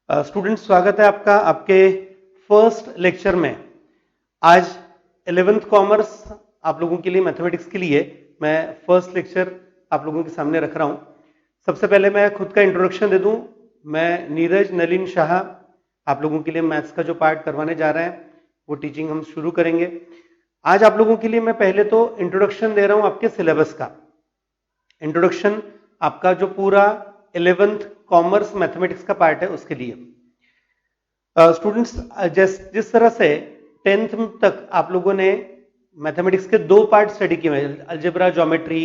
Students, स्वागत है आपका आपके फर्स्ट लेक्चर में। आज 11th कॉमर्स आप लोगों के लिए, मैथमेटिक्स के लिए मैं फर्स्ट लेक्चर आप लोगों के सामने रख रहा हूं। सबसे पहले मैं खुद का इंट्रोडक्शन दे दूं। मैं नीरज नलिन शाह आप लोगों के लिए मैथ्स का जो पार्ट करवाने जा रहे हैं वो टीचिंग हम शुरू करेंगे। आज आप लोगों के लिए मैं पहले तो इंट्रोडक्शन दे रहा हूं आपके सिलेबस का। इंट्रोडक्शन आपका जो पूरा 11th कॉमर्स मैथमेटिक्स का पार्ट है उसके लिए। स्टूडेंट्स, जिस तरह से 10th तक आप लोगों ने मैथमेटिक्स के दो पार्ट स्टडी किए हैं, अलजेब्रा, ज्योमेट्री,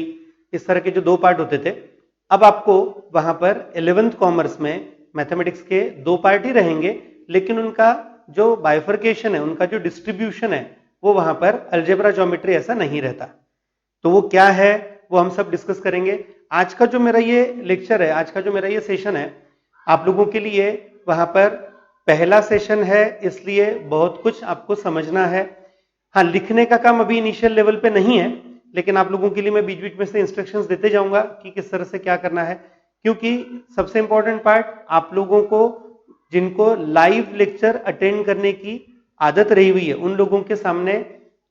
इस तरह के जो दो पार्ट होते थे, अब आपको वहां पर 11th कॉमर्स में मैथमेटिक्स के दो पार्ट ही रहेंगे, लेकिन उनका जो बाइफर्केशन है, उनका जो डिस्ट्रीब्यूशन है, वो वहां पर अलजेब्रा, ज्योमेट्री ऐसा नहीं रहता। तो वो क्या है वो हम सब डिस्कस करेंगे। आज का जो मेरा ये लेक्चर है, आज का जो मेरा ये सेशन है, आप लोगों के लिए वहां पर पहला सेशन है, इसलिए बहुत कुछ आपको समझना है। हाँ, लिखने का काम अभी इनिशियल लेवल पे नहीं है, लेकिन आप लोगों के लिए मैं बीच बीच में से इंस्ट्रक्शंस देते जाऊंगा कि किस तरह से क्या करना है, क्योंकि सबसे इंपॉर्टेंट पार्ट आप लोगों को, जिनको लाइव लेक्चर अटेंड करने की आदत रही हुई है, उन लोगों के सामने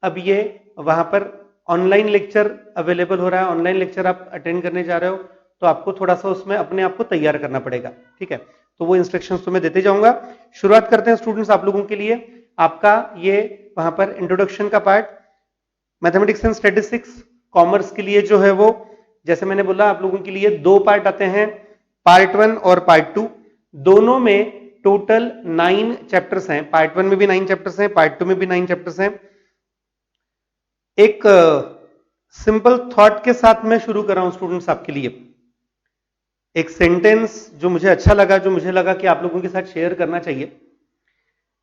अब ये वहां पर ऑनलाइन लेक्चर अवेलेबल हो रहा है। ऑनलाइन लेक्चर आप अटेंड करने जा रहे हो तो आपको थोड़ा सा उसमें अपने आप को तैयार करना पड़ेगा, ठीक है। तो वो इंस्ट्रक्शंस तो मैं देते जाऊंगा। शुरुआत करते हैं स्टूडेंट्स आप लोगों के लिए आपका ये वहां पर इंट्रोडक्शन का part. Mathematics and statistics commerce के लिए जो है वो, जैसे मैंने बोला, आप लोगों के लिए दो पार्ट आते हैं, पार्ट 1 और पार्ट 2। दोनों में टोटल 9 चैप्टर्स हैं। पार्ट 1 में भी 9 चैप्टर्स हैं, पार्ट 2 में भी 9 चैप्टर्स हैं। एक सिंपल थॉट के साथ मैं शुरू कर रहा हूं स्टूडेंट्स आपके लिए। एक सेंटेंस जो मुझे अच्छा लगा, जो मुझे लगा कि आप लोगों के साथ शेयर करना चाहिए।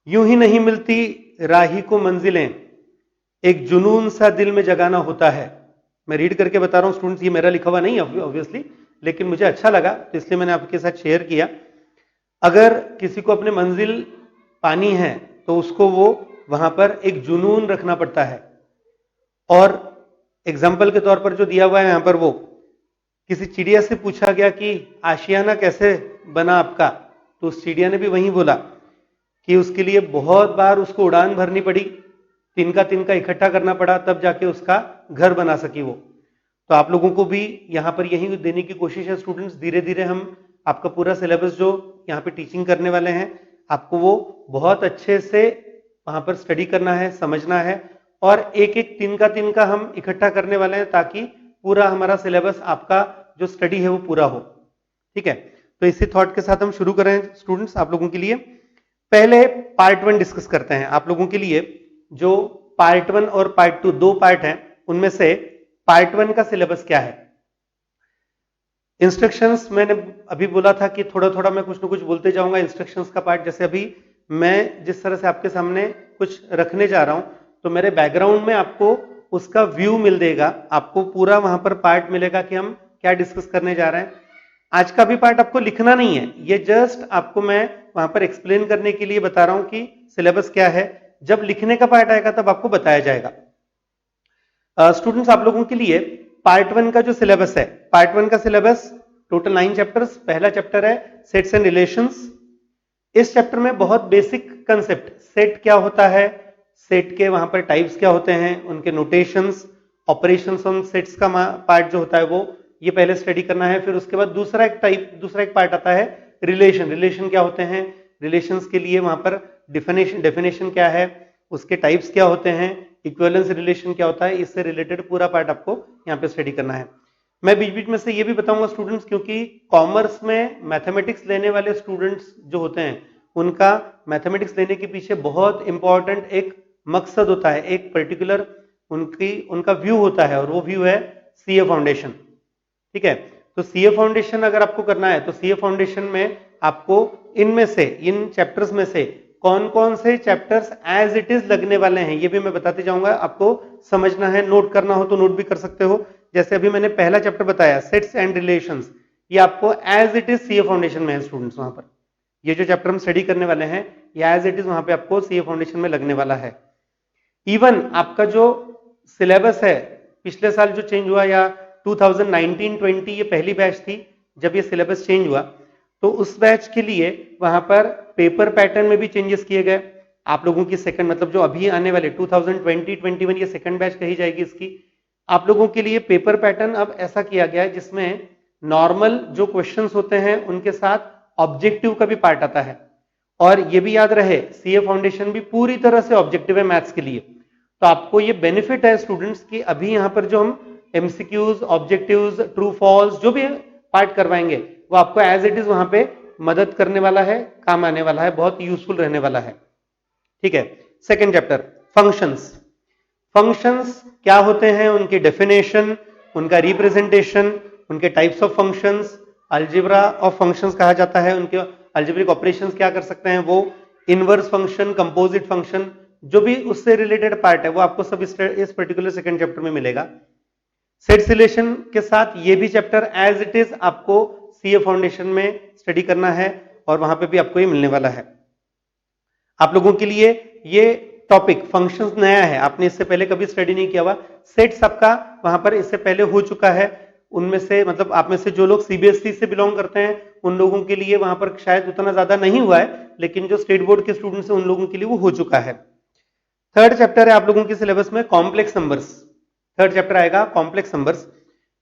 यूं ही नहीं मिलती राही को मंजिलें, एक जुनून सा दिल में जगाना होता है। मैं रीड करके बता रहा हूं स्टूडेंट्स, ये मेरा लिखा हुआ नहीं है ऑब्वियसली, लेकिन मुझे अच्छा लगा तो इसलिए मैंने आपके साथ शेयर किया। अगर किसी को अपने मंजिल पानी है तो उसको वो वहां पर एक जुनून रखना पड़ता है। और एग्जाम्पल के तौर पर जो दिया हुआ है यहां पर, वो किसी चिड़िया से पूछा गया कि आशियाना कैसे बना आपका, तो उस चिड़िया ने भी वही बोला कि उसके लिए बहुत बार उसको उड़ान भरनी पड़ी, तिनका तिनका इकट्ठा करना पड़ा, तब जाके उसका घर बना सकी वो। तो आप लोगों को भी यहां पर यही देने की कोशिश है स्टूडेंट्स। धीरे धीरे हम आपका पूरा सिलेबस जो यहाँ पे टीचिंग करने वाले हैं, आपको वो बहुत अच्छे से वहां पर स्टडी करना है, समझना है, और एक एक तिनका हम इकट्ठा करने वाले हैं ताकि पूरा हमारा सिलेबस, आपका जो स्टडी है वो पूरा हो, ठीक है। तो इसी थॉट के साथ हम शुरू करें स्टूडेंट्स आप लोगों के लिए। पहले पार्ट 1 डिस्कस करते हैं आप लोगों के लिए। जो पार्ट 1 और पार्ट 2 दो पार्ट हैं, उनमें से पार्ट 1 का सिलेबस क्या है। इंस्ट्रक्शंस मैंने अभी बोला था कि थोड़ा थोड़ा मैं कुछ ना कुछ बोलते जाऊंगा। इंस्ट्रक्शंस का पार्ट, जैसे अभी मैं जिस तरह से आपके सामने कुछ रखने जा रहा हूं, तो मेरे बैकग्राउंड में आपको उसका व्यू मिल देगा, आपको पूरा वहां पर पार्ट मिलेगा कि हम क्या डिस्कस करने जा रहे हैं। आज का भी पार्ट आपको लिखना नहीं है, ये जस्ट आपको मैं वहां पर एक्सप्लेन करने के लिए बता रहा हूं कि सिलेबस क्या है। जब लिखने का पार्ट आएगा तब आपको बताया जाएगा। स्टूडेंट्स आप लोगों के लिए पार्ट 1 का जो सिलेबस है, पार्ट 1 का सिलेबस टोटल 9 चैप्टर्स। पहला चैप्टर है सेट्स एंड रिलेशंस। इस चैप्टर में बहुत बेसिक कंसेप्ट, सेट क्या होता है, सेट के वहां पर टाइप्स क्या होते हैं, उनके नोटेशंस, ऑपरेशंस ऑन सेट्स का पार्ट जो होता है वो ये पहले स्टडी करना है। फिर उसके बाद दूसरा एक पार्ट आता है रिलेशन। रिलेशन क्या होते हैं, रिलेशंस के लिए वहां पर डेफिनेशन क्या है, उसके टाइप्स क्या होते हैं, इक्विवेलेंस रिलेशन क्या होता है, इससे रिलेटेड पूरा पार्ट आपको यहाँ पे स्टडी करना है। मैं बीच बीच में से ये भी बताऊंगा स्टूडेंट्स, क्योंकि कॉमर्स में मैथमेटिक्स लेने वाले स्टूडेंट्स जो होते हैं, उनका मैथमेटिक्स लेने के पीछे बहुत इंपॉर्टेंट एक मकसद होता है, एक पर्टिकुलर उनका व्यू होता है, और वो व्यू है सीए फाउंडेशन, ठीक है। तो सीए फाउंडेशन अगर आपको करना है तो सीए फाउंडेशन में आपको इनमें से, इन चैप्टर्स में से कौन कौन से चैप्टर्स एज इट इज लगने वाले हैं ये भी मैं बताते जाऊंगा। आपको समझना है, नोट करना हो तो नोट भी कर सकते हो। जैसे अभी मैंने पहला चैप्टर बताया सेट्स एंड रिलेशंस, ये आपको as it is CA foundation में है स्टूडेंट्स। वहां पर ये जो चैप्टर हम स्टडी करने वाले हैं, ये एज इट इज वहां पे आपको सीए फाउंडेशन में लगने वाला है। इवन आपका जो सिलेबस है, पिछले साल जो चेंज हुआ, या 2019-20 ये पहली बैच थी जब ये सिलेबस चेंज हुआ, तो उस बैच के लिए वहां पर पेपर पैटर्न में भी चेंजेस किए गए। आप लोगों की सेकंड मतलब जो अभी आने वाले 2020-21 ये सेकंड बैच कही जाएगी इसकी। आप लोगों के लिए पेपर पैटर्न अब ऐसा किया गया है जिसमें नॉर्मल जो क्वेश्चंस होते हैं उनके साथ ऑब्जेक्टिव का भी पार्ट आता है। और ये भी याद रहे सीए फाउंडेशन भी पूरी तरह से ऑब्जेक्टिव है मैथ्स के लिए। तो आपको ये बेनिफिट है स्टूडेंट्स की अभी यहां पर जो हम एमसीक्यूज, ऑब्जेक्टिव्स, ट्रू फॉल्स जो भी पार्ट करवाएंगे वो आपको एज इट इज वहां पे मदद करने वाला है, काम आने वाला है, बहुत यूजफुल रहने वाला है। ठीक है, सेकेंड चैप्टर फंक्शंस। फंक्शंस क्या होते हैं, उनकी डेफिनेशन, उनका रिप्रेजेंटेशन, उनके types of functions, algebra of functions कहा जाता है, उनके अलजेब्रिक ऑपरेशंस क्या कर सकते हैं वो, इनवर्स फंक्शन, कंपोजिट फंक्शन, जो भी उससे रिलेटेड पार्ट है वो आपको सब इस पर्टिकुलर सेकंड चैप्टर में मिलेगा। सेट रिलेशन के साथ ये भी चैप्टर एज इट इज आपको सीए फाउंडेशन में स्टडी करना है और वहां पे भी आपको ये मिलने वाला है। आप लोगों के लिए ये टॉपिक फंक्शंस नया है, आपने इससे पहले कभी स्टडी नहीं किया हुआ। सेट सबका वहां पर इससे पहले हो चुका है, उनमें से मतलब आप में से जो लोग सीबीएसई से बिलोंग करते हैं उन लोगों के लिए वहां पर शायद उतना ज्यादा नहीं हुआ है, लेकिन जो स्टेट बोर्ड के स्टूडेंट्स हैं उन लोगों के लिए वो हो चुका है। थर्ड चैप्टर है आप लोगों के सिलेबस में कॉम्प्लेक्स नंबर्स। थर्ड चैप्टर आएगा कॉम्प्लेक्स नंबर्स।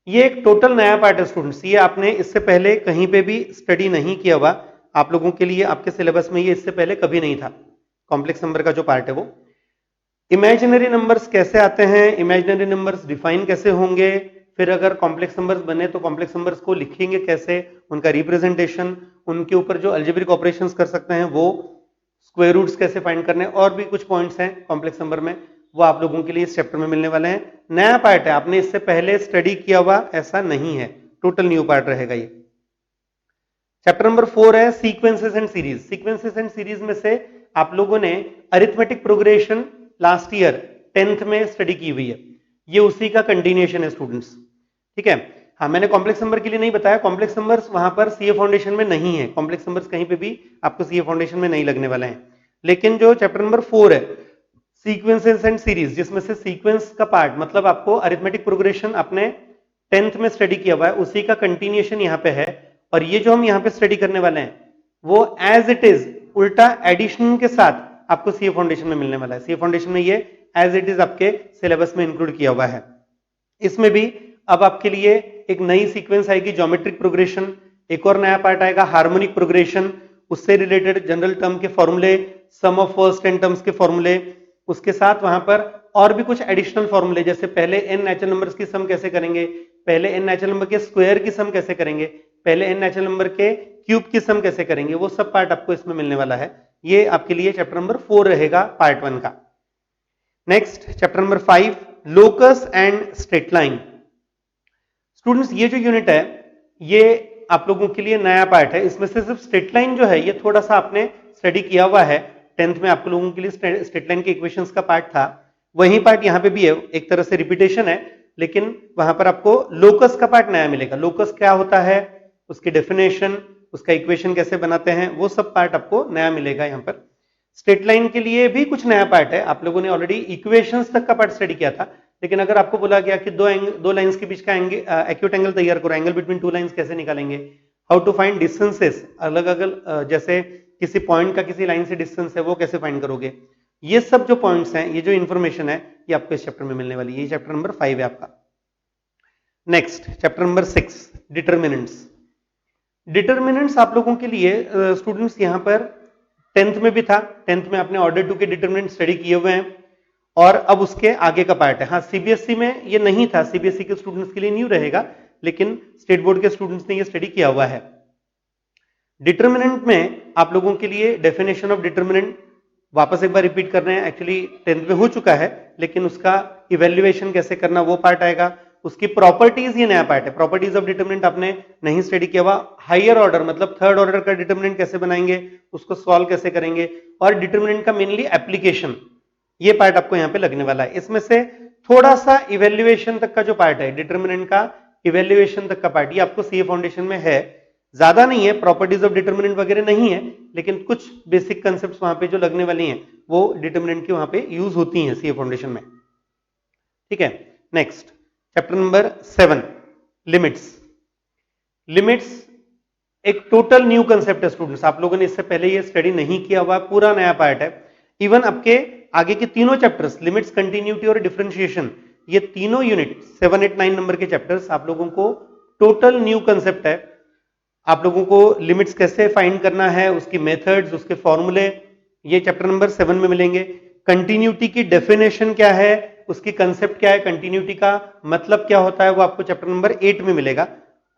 ये एक टोटल नया पार्ट है स्टूडेंट्स, ये आपने इससे पहले कहीं पे भी स्टडी नहीं किया हुआ, आप लोगों के लिए आपके सिलेबस में ये इससे पहले कभी नहीं था। कॉम्प्लेक्स नंबर का जो पार्ट है वो, इमेजिनरी नंबर्स कैसे आते हैं, इमेजिनरी नंबर्स डिफाइन कैसे होंगे, फिर अगर कॉम्प्लेक्स नंबर्स बने तो कॉम्प्लेक्स नंबर्स को लिखेंगे कैसे, उनका रिप्रेजेंटेशन, उनके ऊपर जो अलजेब्रिक ऑपरेशंस कर सकते हैं वो, स्क्वायर रूट्स कैसे फाइंड करने, और भी कुछ पॉइंट्स हैं कॉम्प्लेक्स नंबर में, वो आप लोगों के लिए इस चैप्टर में मिलने वाले हैं। नया पार्ट है, आपने इससे पहले स्टडी किया हुआ ऐसा नहीं है, टोटल न्यू पार्ट रहेगा ये। चैप्टर नंबर 4 है sequences and series. Sequences and series में से आप लोगों ने arithmetic progression last year 10th में स्टडी की हुई है, ये उसी का कंटिन्यूएशन है स्टूडेंट्स। ठीक है, हाँ मैंने कॉम्प्लेक्स नंबर के लिए नहीं बताया, कॉम्प्लेक्स नंबर्स वहां पर सीए फाउंडेशन में नहीं है, कॉम्प्लेक्स नंबर्स कहीं पे भी आपको सीए फाउंडेशन में नहीं लगने वाले हैं। लेकिन जो चैप्टर नंबर 4 है सीक्वेंसेस एंड सीरीज, जिसमें से सीक्वेंस का पार्ट मतलब आपको अरिथमेटिक प्रोग्रेशन अपने 10th में स्टडी किया हुआ है उसी का कंटिन्यूएशन यहाँ पे है। और ये जो हम यहाँ पे स्टडी करने वाले हैं वो एज इट इज उल्टा एडिशन के साथ आपको सीए फाउंडेशन में मिलने वाला है। सीए फाउंडेशन में ये एज इट इज आपके सिलेबस में इंक्लूड किया हुआ है। इसमें भी अब आपके लिए एक नई सीक्वेंस आएगी ज्योमेट्रिक प्रोग्रेशन, एक और नया पार्ट आएगा हार्मोनिक प्रोग्रेशन, उससे रिलेटेड जनरल टर्म के फॉर्मूले, सम ऑफ फर्स्ट 10 टर्म्स के फॉर्मूले, उसके साथ वहां पर और भी कुछ एडिशनल फॉर्मूले, जैसे पहले n नेचुरल नंबर्स की सम कैसे करेंगे, पहले n नेचुरल नंबर के स्क्वायर की सम कैसे करेंगे, पहले n नेचुरल नंबर के क्यूब की सम कैसे करेंगे, वो सब पार्ट आपको इसमें मिलने वाला है। ये आपके लिए चैप्टर नंबर 4 रहेगा पार्ट 1 का। Next chapter number 5 locus and straight line. Students ये जो यूनिट है ये आप लोगों के लिए नया पार्ट है, इसमें से सिर्फ स्ट्रेट लाइन जो है ये थोड़ा सा आपने स्टडी किया हुआ है, 10th में आप लोगों के लिए स्ट्रेट लाइन के इक्वेशंस का पार्ट था, वही पार्ट यहाँ पे भी है, एक तरह से रिपीटेशन है, लेकिन वहां पर आपको लोकस का पार्ट नया मिलेगा। लोकस क्या होता है, उसकी डेफिनेशन, उसका इक्वेशन कैसे बनाते हैं, वो सब पार्ट आपको नया मिलेगा यहाँ पर। स्ट्रेट लाइन के लिए भी कुछ नया पार्ट है, आप लोगों ने ऑलरेडी इक्वेशंस तक का पार्ट स्टडी किया था, लेकिन अगर आपको बोला गया कि दो लाइंस के बीच का एक्यूट एंगल तैयार करो, एंगल बिटवीन टू लाइंस कैसे निकालेंगे, हाउ टू फाइंड डिस्टेंसेस, अलग अलग जैसे किसी पॉइंट का किसी लाइन से डिस्टेंस है वो कैसे फाइंड करोगे, ये सब जो पॉइंट्स हैं, ये जो इंफॉर्मेशन है ये आपको इस चैप्टर में मिलने वाली है। ये चैप्टर नंबर 5 है आपका। Next chapter number 6 determinants. Determinants आप लोगों के लिए स्टूडेंट्स यहाँ पर 10th में भी था, 10th में आपने ऑर्डर 2 के डिटर्मिनेंट स्टडी किए हुए हैं और अब उसके आगे का पार्ट है। हाँ सीबीएसई में ये नहीं था, सीबीएसई के स्टूडेंट्स के लिए न्यू रहेगा, लेकिन स्टेट बोर्ड के स्टूडेंट्स ने ये स्टडी किया हुआ है। डिटर्मिनेंट में आप लोगों के लिए डेफिनेशन ऑफ डिटर्मिनेंट वापस एक बार रिपीट कर रहे हैं, एक्चुअली 10th में हो चुका है, लेकिन उसका इवेल्युएशन कैसे करना वो पार्ट आएगा। उसकी प्रॉपर्टीज ये नया पार्ट है, प्रॉपर्टीज ऑफ डिटर्मिनेंट आपने नहीं स्टडी किया हुआ। हायर ऑर्डर मतलब थर्ड ऑर्डर का डिटर्मिनेंट कैसे बनाएंगे, उसको सॉल्व कैसे करेंगे, और डिटर्मिनेंट का मेनली एप्लीकेशन, ये पार्ट आपको यहाँ पे लगने वाला है। इसमें से थोड़ा सा इवेल्युएशन तक का जो पार्ट है, डिटर्मिनेंट का इवेल्युएशन तक का पार्ट, ये आपको सीए फाउंडेशन में है, ज्यादा नहीं है, प्रॉपर्टीज ऑफ डिटर्मिनेंट वगैरह नहीं है, लेकिन कुछ बेसिक कंसेप्ट वहां पे जो लगने वाली हैं वो डिटर्मिनेंट की वहां पे यूज होती हैं सीए फाउंडेशन में। ठीक है, next chapter number 7 limits. Limits एक टोटल न्यू कंसेप्ट है स्टूडेंट्स, आप लोगों ने इससे पहले ये स्टडी नहीं किया हुआ, पूरा नया पार्ट है। इवन आपके आगे के तीनों चैप्टर्स, लिमिट्स, कंटिन्यूटी और डिफरेंशिएशन, ये तीनों यूनिट 7, 8, 9 नंबर के चैप्टर्स आप लोगों को टोटल न्यू कंसेप्ट है। आप लोगों को लिमिट्स कैसे फाइंड करना है, उसकी मेथड्स, उसके फॉर्मूले, ये चैप्टर नंबर 7 में मिलेंगे। कंटिन्यूटी की डेफिनेशन क्या है, उसकी कंसेप्ट क्या है, कंटिन्यूटी का मतलब क्या होता है, वो आपको चैप्टर नंबर 8 में मिलेगा।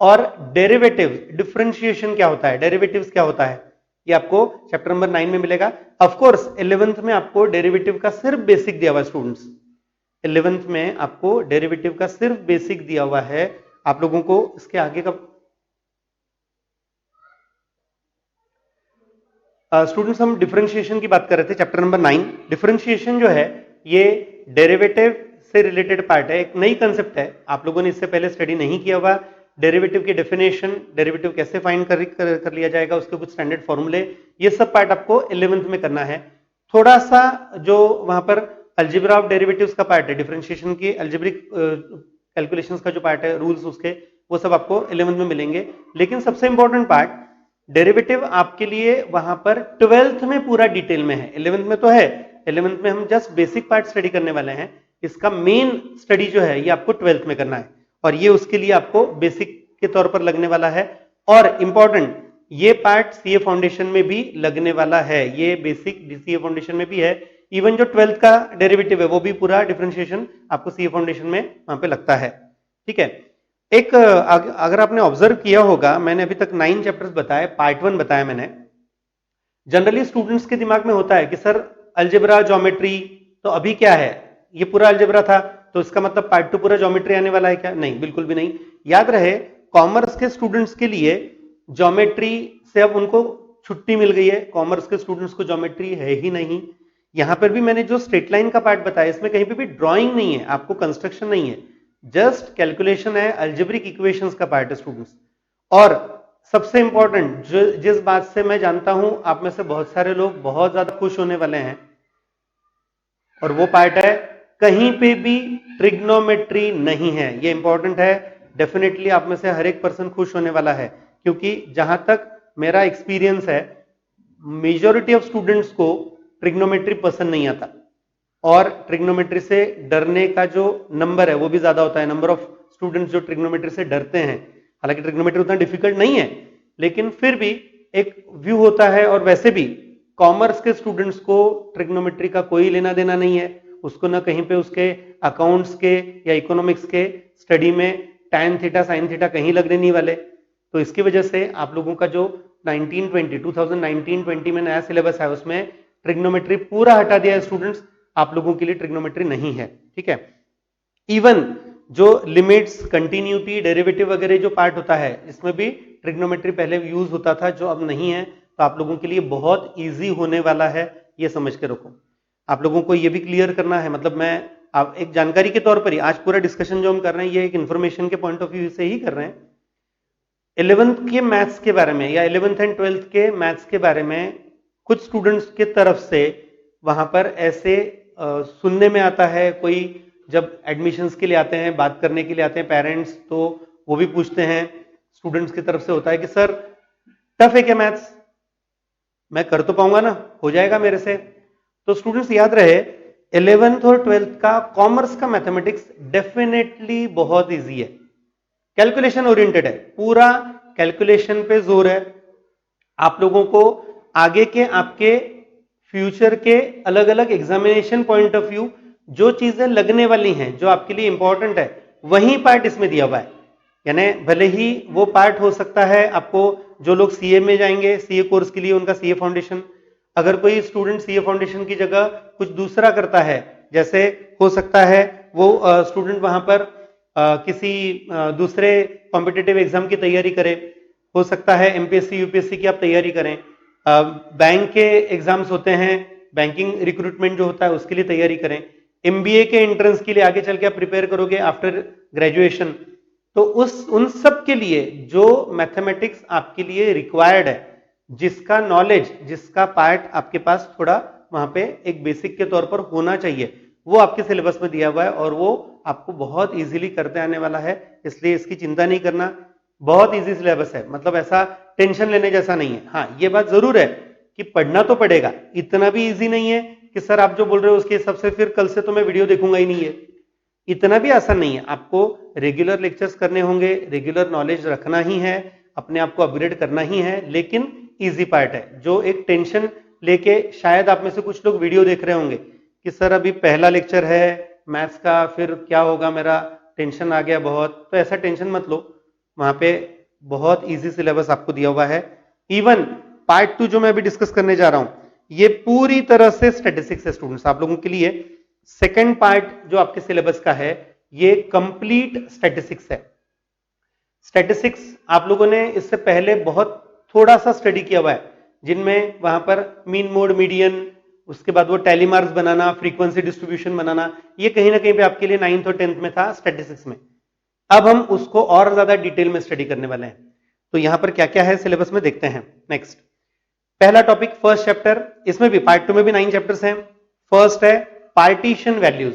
और डेरिवेटिव्स, डिफरेंशिएशन क्या होता है, डेरिवेटिव्स क्या होता है, ये आपको चैप्टर नंबर 9 में मिलेगा। ऑफ कोर्स 11th में आपको डेरिवेटिव का सिर्फ बेसिक दिया हुआ है स्टूडेंट्स, 11th में आपको डेरिवेटिव का सिर्फ बेसिक दिया हुआ है। आप लोगों को इसके आगे का स्टूडेंट्स हम डिफरेंशिएशन की बात कर रहे थे, चैप्टर नंबर 9। डिफरेंशिएशन जो है ये डेरिवेटिव से रिलेटेड पार्ट है, एक नई कंसेप्ट है, आप लोगों ने इससे पहले स्टडी नहीं किया हुआ। डेरिवेटिव की डेफिनेशन, डेरिवेटिव कैसे फाइंड कर लिया जाएगा, उसके कुछ स्टैंडर्ड फॉर्मूले, ये सब पार्ट आपको 11th में करना है। थोड़ा सा जो वहां पर अलजेब्रा ऑफ डेरिवेटिव्स का पार्ट है, डिफरेंशिएशन की अलजेब्रिक कैलकुलेशंस का जो पार्ट है, रूल्स उसके, वो सब आपको 11th में मिलेंगे। लेकिन सबसे इंपॉर्टेंट पार्ट डेरिवेटिव आपके लिए वहां पर 12th में पूरा डिटेल में है, 11th में तो है, 11th में हम जस्ट बेसिक पार्ट स्टडी करने वाले हैं। इसका मेन स्टडी जो है ये आपको 12th में करना है, और ये उसके लिए आपको बेसिक के तौर पर लगने वाला है। और इंपॉर्टेंट, ये पार्ट सीए फाउंडेशन में भी लगने वाला है, ये बेसिक सीए फाउंडेशन में भी है। इवन जो 12th का डेरिवेटिव है वो भी पूरा डिफरेंशिएशन आपको सीए फाउंडेशन में वहां पे लगता है। ठीक है, एक अगर आपने ऑब्जर्व किया होगा, मैंने अभी तक 9 चैप्टर्स बताए, पार्ट 1 बताया मैंने। जनरली स्टूडेंट्स के दिमाग में होता है कि सर अलजेब्रा, ज्योमेट्री, तो अभी क्या है, ये पूरा अलजेब्रा था तो इसका मतलब पार्ट 2 पूरा ज्योमेट्री आने वाला है क्या? नहीं, बिल्कुल भी नहीं। याद रहे, कॉमर्स के स्टूडेंट्स के लिए ज्योमेट्री से अब उनको छुट्टी मिल गई है, कॉमर्स के स्टूडेंट्स को ज्योमेट्री है ही नहीं। यहां पर भी मैंने जो स्ट्रेट लाइन का पार्ट बताया, इसमें कहीं पे भी ड्राइंग नहीं है, आपको कंस्ट्रक्शन नहीं है, जस्ट कैलकुलेशन है, अलजेब्रिक इक्वेशंस का पार्ट है स्टूडेंट्स। और सबसे इंपॉर्टेंट जिस बात से मैं जानता हूं आप में से बहुत सारे लोग बहुत ज्यादा खुश होने वाले हैं, और वो पार्ट है, कहीं पे भी ट्रिग्नोमेट्री नहीं है। ये इंपॉर्टेंट है, डेफिनेटली आप में से हर एक पर्सन खुश होने वाला है, क्योंकि जहां तक मेरा एक्सपीरियंस है, मेजॉरिटी ऑफ स्टूडेंट्स को ट्रिग्नोमेट्री पसंद नहीं आता, और ट्रिग्नोमेट्री से डरने का जो नंबर है वो भी ज्यादा होता है, नंबर ऑफ स्टूडेंट्स जो ट्रिग्नोमेट्री से डरते हैं। हालांकि ट्रिग्नोमेट्री उतना डिफिकल्ट नहीं है, लेकिन फिर भी एक व्यू होता है। और वैसे भी कॉमर्स के स्टूडेंट्स को ट्रिग्नोमेट्री का कोई लेना देना नहीं है, उसको ना कहीं पे उसके अकाउंट्स के या इकोनॉमिक्स के स्टडी में tan थीटा sin थीटा कहीं लगने नहीं वाले। तो इसकी वजह से आप लोगों का जो 2019-20 में नया सिलेबस है उसमें ट्रिग्नोमेट्री पूरा हटा दिया है स्टूडेंट्स, आप लोगों के लिए ट्रिग्नोमेट्री नहीं है। ठीक है, इवन जो लिमिट्स, कंटिन्यूटी, डेरिवेटिव वगैरह जो पार्ट होता है, इसमें भी ट्रिग्नोमेट्री पहले यूज होता था, जो अब नहीं है। तो आप लोगों के लिए बहुत इजी होने वाला है, ये समझ के रखो। आप लोगों को ये भी क्लियर करना है, मतलब मैं आप एक जानकारी के तौर पर ही आज पूरा डिस्कशन जो हम कर रहे हैं, ये एक इंफॉर्मेशन के पॉइंट ऑफ व्यू से ही कर रहे हैं। 11th के मैथ्स के बारे में या 11th एंड 12th के मैथ्स के बारे में कुछ स्टूडेंट्स के तरफ से वहां पर ऐसे सुनने में आता है, कोई जब एडमिशन्स के लिए आते हैं, बात करने के लिए आते हैं पेरेंट्स, तो वो भी पूछते हैं, स्टूडेंट्स की तरफ से होता है कि सर टफ है क्या मैथ्स, मैं कर तो पाऊंगा ना, हो जाएगा मेरे से? तो स्टूडेंट्स याद रहे, 11th और 12th का कॉमर्स का मैथमेटिक्स डेफिनेटली बहुत इजी है, कैलकुलेशन ओरिएंटेड है, पूरा कैलकुलेशन पे जोर है। आप लोगों को आगे के आपके फ्यूचर के अलग अलग एग्जामिनेशन पॉइंट ऑफ व्यू जो चीजें लगने वाली हैं, जो आपके लिए इंपॉर्टेंट है, वही पार्ट इसमें दिया हुआ है। यानी भले ही वो पार्ट हो सकता है आपको, जो लोग सीए में जाएंगे, सीए कोर्स के लिए उनका सीए फाउंडेशन, अगर कोई स्टूडेंट सीए फाउंडेशन की जगह कुछ दूसरा करता है, जैसे हो सकता है वो स्टूडेंट वहां पर किसी दूसरे कॉम्पिटिटिव एग्जाम की तैयारी करे, हो सकता है एमपीएससी यूपीएससी की आप तैयारी करें, बैंक के एग्जाम्स होते हैं, बैंकिंग रिक्रूटमेंट जो होता है उसके लिए तैयारी करें, एमबीए के एंट्रेंस के लिए आगे चल के आप प्रिपेयर करोगे आफ्टर ग्रेजुएशन। तो उन सब के लिए जो मैथमेटिक्स आपके लिए रिक्वायर्ड है, जिसका नॉलेज, जिसका पार्ट आपके पास थोड़ा वहां पे एक बेसिक के तौर पर होना चाहिए, वो आपके सिलेबस में दिया हुआ है, और वो आपको बहुत इजीली करते आने वाला है, इसलिए इसकी चिंता नहीं करना। बहुत इजी सिलेबस है, मतलब ऐसा टेंशन लेने जैसा नहीं है। हाँ, ये बात जरूर है कि पढ़ना तो पड़ेगा, इतना भी इजी नहीं है कि सर आप जो बोल रहे हो उसके हिसाब से फिर कल से तो मैं वीडियो देखूंगा ही नहीं है, इतना भी आसान नहीं है। आपको रेगुलर लेक्चर्स करने होंगे, रेगुलर नॉलेज रखना ही है, अपने आप को अपग्रेड करना ही है, लेकिन इजी पार्ट है। जो एक टेंशन लेके शायद आप में से कुछ लोग वीडियो देख रहे होंगे कि सर अभी पहला लेक्चर है मैथ्स का, फिर क्या होगा, मेरा टेंशन आ गया बहुत, तो ऐसा टेंशन मत लो, वहां पे बहुत इजी सिलेबस आपको दिया हुआ है। इवन पार्ट 2 जो मैं अभी डिस्कस करने जा रहा हूं, ये पूरी तरह से स्टैटिस्टिक्स है स्टूडेंट्स, आप लोगों के लिए। सेकंड पार्ट जो आपके सिलेबस का है ये कंप्लीट स्टैटिस्टिक्स है। स्टैटिस्टिक्स आप लोगों ने इससे पहले बहुत थोड़ा सा स्टडी किया हुआ है, जिनमें वहां पर मीन मोड मीडियन, उसके बाद वो टैली मार्क्स बनाना, फ्रीक्वेंसी डिस्ट्रीब्यूशन बनाना, ये कहीं ना कहीं पे आपके लिए 9th और 10th में था स्टैटिस्टिक्स में। अब हम उसको और ज्यादा डिटेल में स्टडी करने वाले हैं। तो यहां पर क्या क्या है सिलेबस में देखते हैं। नेक्स्ट, पहला टॉपिक फर्स्ट चैप्टर, इसमें भी पार्ट 2 में भी 9 चैप्टर्स हैं। फर्स्ट है पार्टीशन वैल्यूज।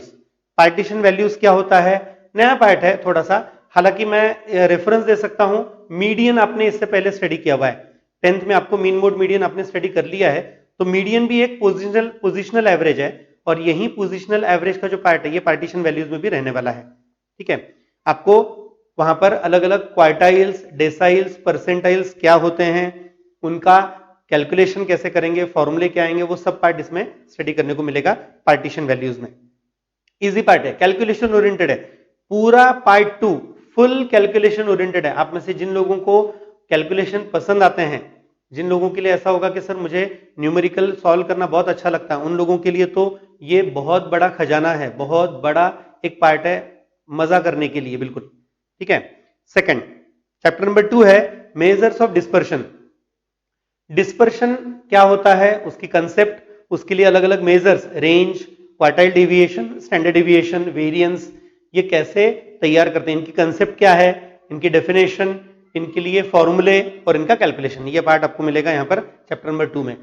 पार्टीशन वैल्यूज क्या होता है, नया पार्ट है थोड़ा सा, हालांकि मैं रेफरेंस दे सकता हूं। मीडियन आपने इससे पहले स्टडी किया हुआ है, 10th में आपको मीन मोड मीडियन आपने स्टडी कर लिया है, तो मीडियन भी एक पोजिशनल एवरेज है, और यही पोजिशनल एवरेज का जो पार्ट है ये पार्टीशन वैल्यूज में भी रहने वाला है। ठीक है, आपको वहां पर अलग अलग क्वार्टाइल्स, डेसाइल्स, परसेंटाइल्स क्या होते हैं, उनका कैलकुलेशन कैसे करेंगे, फॉर्मूले क्या आएंगे, वो सब पार्ट इसमें स्टडी करने को मिलेगा पार्टीशन वैल्यूज में। इजी पार्ट है, कैलकुलेशन ओरिएंटेड है, पूरा पार्ट 2 फुल कैलकुलेशन ओरिएंटेड है। आप में से जिन लोगों को कैलकुलेशन पसंद आते हैं, जिन लोगों के लिए ऐसा होगा कि सर मुझे न्यूमेरिकल सॉल्व करना बहुत अच्छा लगता है, उन लोगों के लिए तो ये बहुत बड़ा खजाना है, बहुत बड़ा एक पार्ट है मजा करने के लिए, बिल्कुल। ठीक है, सेकंड चैप्टर नंबर 2 है मेजर्स ऑफ डिस्पर्शन। डिस्पर्शन क्या होता है, उसकी कंसेप्ट, उसके लिए अलग अलग measures, range, quartile deviation, standard deviation, variance, ये कैसे तैयार करते हैं, इनकी कंसेप्ट क्या है, इनकी डेफिनेशन, इनके लिए फॉर्मूले और इनका कैलकुलेशन, ये पार्ट आपको मिलेगा यहां पर चैप्टर नंबर 2 में।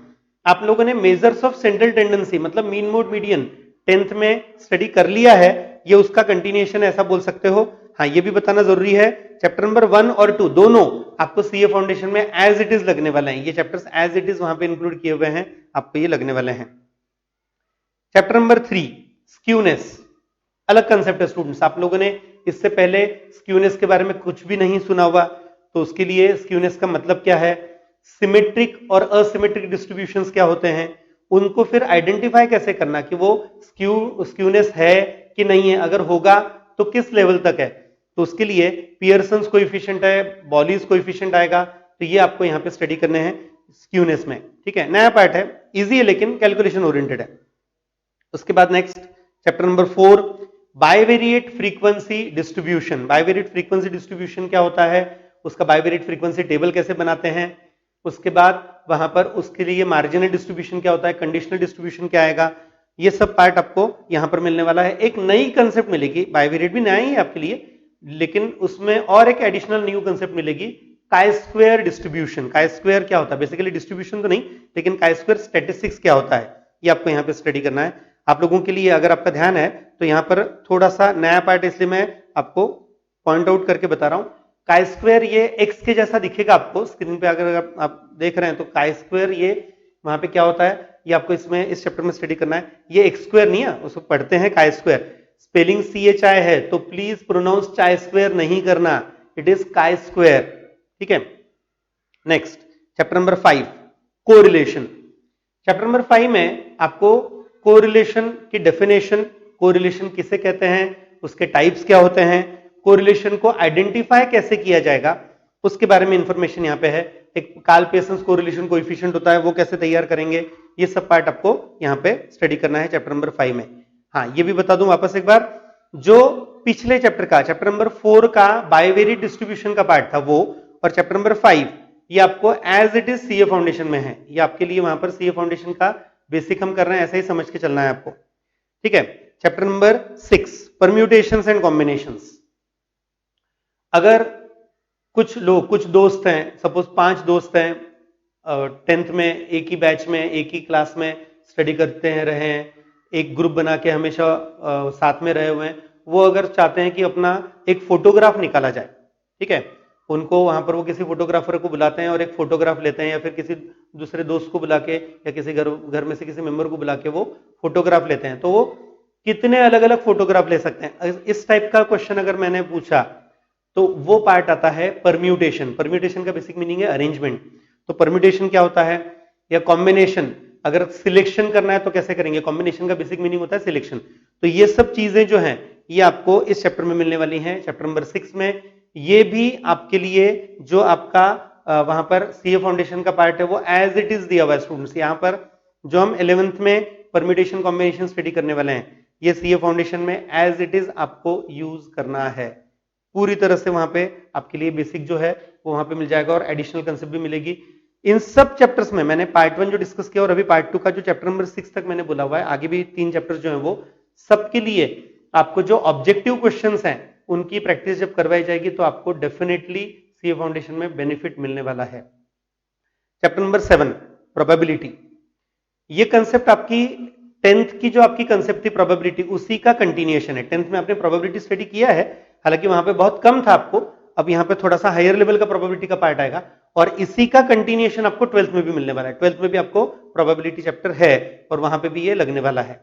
आप लोगों ने मेजर्स ऑफ सेंट्रल टेंडेंसी मतलब मीन मोड मीडियन 10th में स्टडी कर लिया है, ये उसका कंटिन्यूएशन ऐसा बोल सकते हो। हाँ, ये भी बताना जरूरी है, चैप्टर नंबर 1 और 2 दोनों आपको सीए फाउंडेशन में एज इट इज लगने वाले हैं, ये चैप्टर्स एज इट इज वहां पे इंक्लूड किए हुए हैं, आपको ये लगने वाले हैं। चैप्टर नंबर 3 स्क्यूनेस, अलग कंसेप्ट है स्टूडेंट्स, आप लोगों ने इससे पहले स्क्यूनेस के बारे में कुछ भी नहीं सुना हुआ, तो उसके लिए स्क्यूनेस का मतलब क्या है, सिमेट्रिक और असिमेट्रिक डिस्ट्रीब्यूशंस क्या होते हैं, उनको फिर आइडेंटिफाई कैसे करना कि वो स्क्यूनेस है कि नहीं है, अगर होगा तो किस लेवल तक है, तो उसके लिए पियर्सन्स कोएफिशिएंट है, बॉलीज कोएफिशिएंट आएगा, तो ये आपको यहां पे स्टडी करने हैं स्क्यूनेस में। ठीक है, नया पार्ट है, इजी है लेकिन कैलकुलेशन ओरिएंटेड है। उसके बाद next chapter number 4 bivariate frequency distribution. Bivariate frequency distribution क्या होता है, उसका बाइवेरिएट फ्रीक्वेंसी टेबल कैसे बनाते हैं, उसके बाद वहां पर उसके लिए मार्जिनल डिस्ट्रीब्यूशन क्या होता है, कंडीशनल डिस्ट्रीब्यूशन क्या आएगा, ये सब पार्ट आपको यहां पर मिलने वाला है। एक नई कंसेप्ट मिलेगी, बाइवेरिएट भी नया ही है आपके लिए, लेकिन उसमें और एक एडिशनल न्यू कंसेप्ट मिलेगी, chi square distribution. Chi square क्या होता है, बेसिकली डिस्ट्रीब्यूशन तो नहीं, लेकिन काई स्क्वायर स्टैटिस्टिक्स क्या होता है, ये आपको यहां पे स्टडी करना है। आप लोगों के लिए अगर आपका ध्यान है तो यहां पर थोड़ा सा नया पार्ट, इसलिए मैं आपको पॉइंट आउट करके बता रहा हूं। काई स्क्वायर ये एक्स के जैसा दिखेगा आपको स्क्रीन पे, अगर आप देख रहे हैं तो काई स्क्वायर ये वहां पे क्या होता है, ये आपको इसमें इस चैप्टर में स्टडी करना है। ये एक्स स्क्वायर नहीं है, उसको पढ़ते हैं काई स्क्वायर, स्पेलिंग CHI है, तो प्लीज प्रोनाउंस चाई स्क्वायर नहीं करना, इट इज काई स्क्वायर। ठीक है, next chapter number 5 correlation. Chapter number 5 में आपको कोरिलेशन की डेफिनेशन, कोरिलेशन किसे कहते हैं, उसके टाइप्स क्या होते हैं, कोरिलेशन को आइडेंटिफाई कैसे किया जाएगा, उसके बारे में इंफॉर्मेशन यहां पे है। एक कार्ल पेसंस कोरिलेशन कोएफिशिएंट होता है, वो कैसे तैयार करेंगे, ये सब पार्ट आपको यहां पे स्टडी करना है चैप्टर नंबर 5 में। हाँ, ये भी बता दूं वापस एक बार, जो पिछले चैप्टर का चैप्टर नंबर 4 का बाइवेरिएट डिस्ट्रीब्यूशन का पार्ट था वो, और चैप्टर नंबर 5 ये आपको as it is CA foundation में है, ये आपके लिए वहां पर सीए फाउंडेशन का बेसिक हम कर रहे हैं, ऐसे ही समझ के चलना है आपको। ठीक है, chapter number 6 permutations and combinations. अगर कुछ दोस्त हैं, सपोज 5 दोस्त हैं, 10th में एक ही बैच में एक ही क्लास में स्टडी करते हैं, रहे हैं, एक ग्रुप बना के हमेशा साथ में रहे हुए हैं, वो अगर चाहते हैं कि अपना एक फोटोग्राफ निकाला जाए, ठीक है, उनको वहां पर वो किसी फोटोग्राफर को बुलाते हैं और एक फोटोग्राफ लेते हैं, या फिर किसी दूसरे दोस्त को बुला के या किसी घर में से किसी मेंबर को बुला के वो फोटोग्राफ लेते हैं। तो वो कितने अलग अलग फोटोग्राफ ले सकते हैं, इस टाइप का क्वेश्चन अगर मैंने पूछा तो वो पार्ट आता है परम्यूटेशन। परम्यूटेशन का बेसिक मीनिंग है अरेंजमेंट। तो परम्यूटेशन क्या होता है, या कॉम्बिनेशन। अगर सिलेक्शन करना है तो कैसे करेंगे, कॉम्बिनेशन का बेसिक मीनिंग होता है सिलेक्शन। तो ये सब चीजें जो हैं ये आपको इस चैप्टर में मिलने वाली हैं, चैप्टर नंबर 6 में। ये भी आपके लिए जो आपका वहां पर सीए फाउंडेशन का पार्ट है वो एज इट इज दिया हुआ है स्टूडेंट्स। यहां पर जो हम 11th में परम्यूटेशन कॉम्बिनेशन स्टडी करने वाले हैं, ये सीए फाउंडेशन में एज इट इज आपको यूज करना है पूरी तरह से। वहां पे आपके लिए बेसिक जो है वो वहां पे मिल जाएगा और एडिशनल कंसेप्ट भी मिलेगी। इन सब चैप्टर्स में मैंने पार्ट 1 जो डिस्कस किया और अभी पार्ट 2 का जो चैप्टर नंबर 6 तक मैंने बोला हुआ है, आगे भी 3 चैप्टर्स जो है वो सबके लिए आपको जो ऑब्जेक्टिव क्वेश्चंस हैं उनकी प्रैक्टिस जब करवाई जाएगी तो आपको डेफिनेटली सीए फाउंडेशन में बेनिफिट मिलने वाला है। Chapter number 7 probability. ये कंसेप्ट आपकी 10th की जो आपकी कंसेप्ट थी प्रोबेबिलिटी, उसी का कंटिन्यूएशन है। 10th में आपने प्रोबेबिलिटी स्टडी किया है, हालांकि वहां पे बहुत कम था आपको, अब यहाँ पे थोड़ा सा हायर लेवल का प्रोबेबिलिटी का पार्ट आएगा और इसी का कंटिन्यूएशन आपको 12th में भी मिलने वाला है। 12th में भी आपको प्रोबेबिलिटी चैप्टर है और वहां पे भी ये लगने वाला है,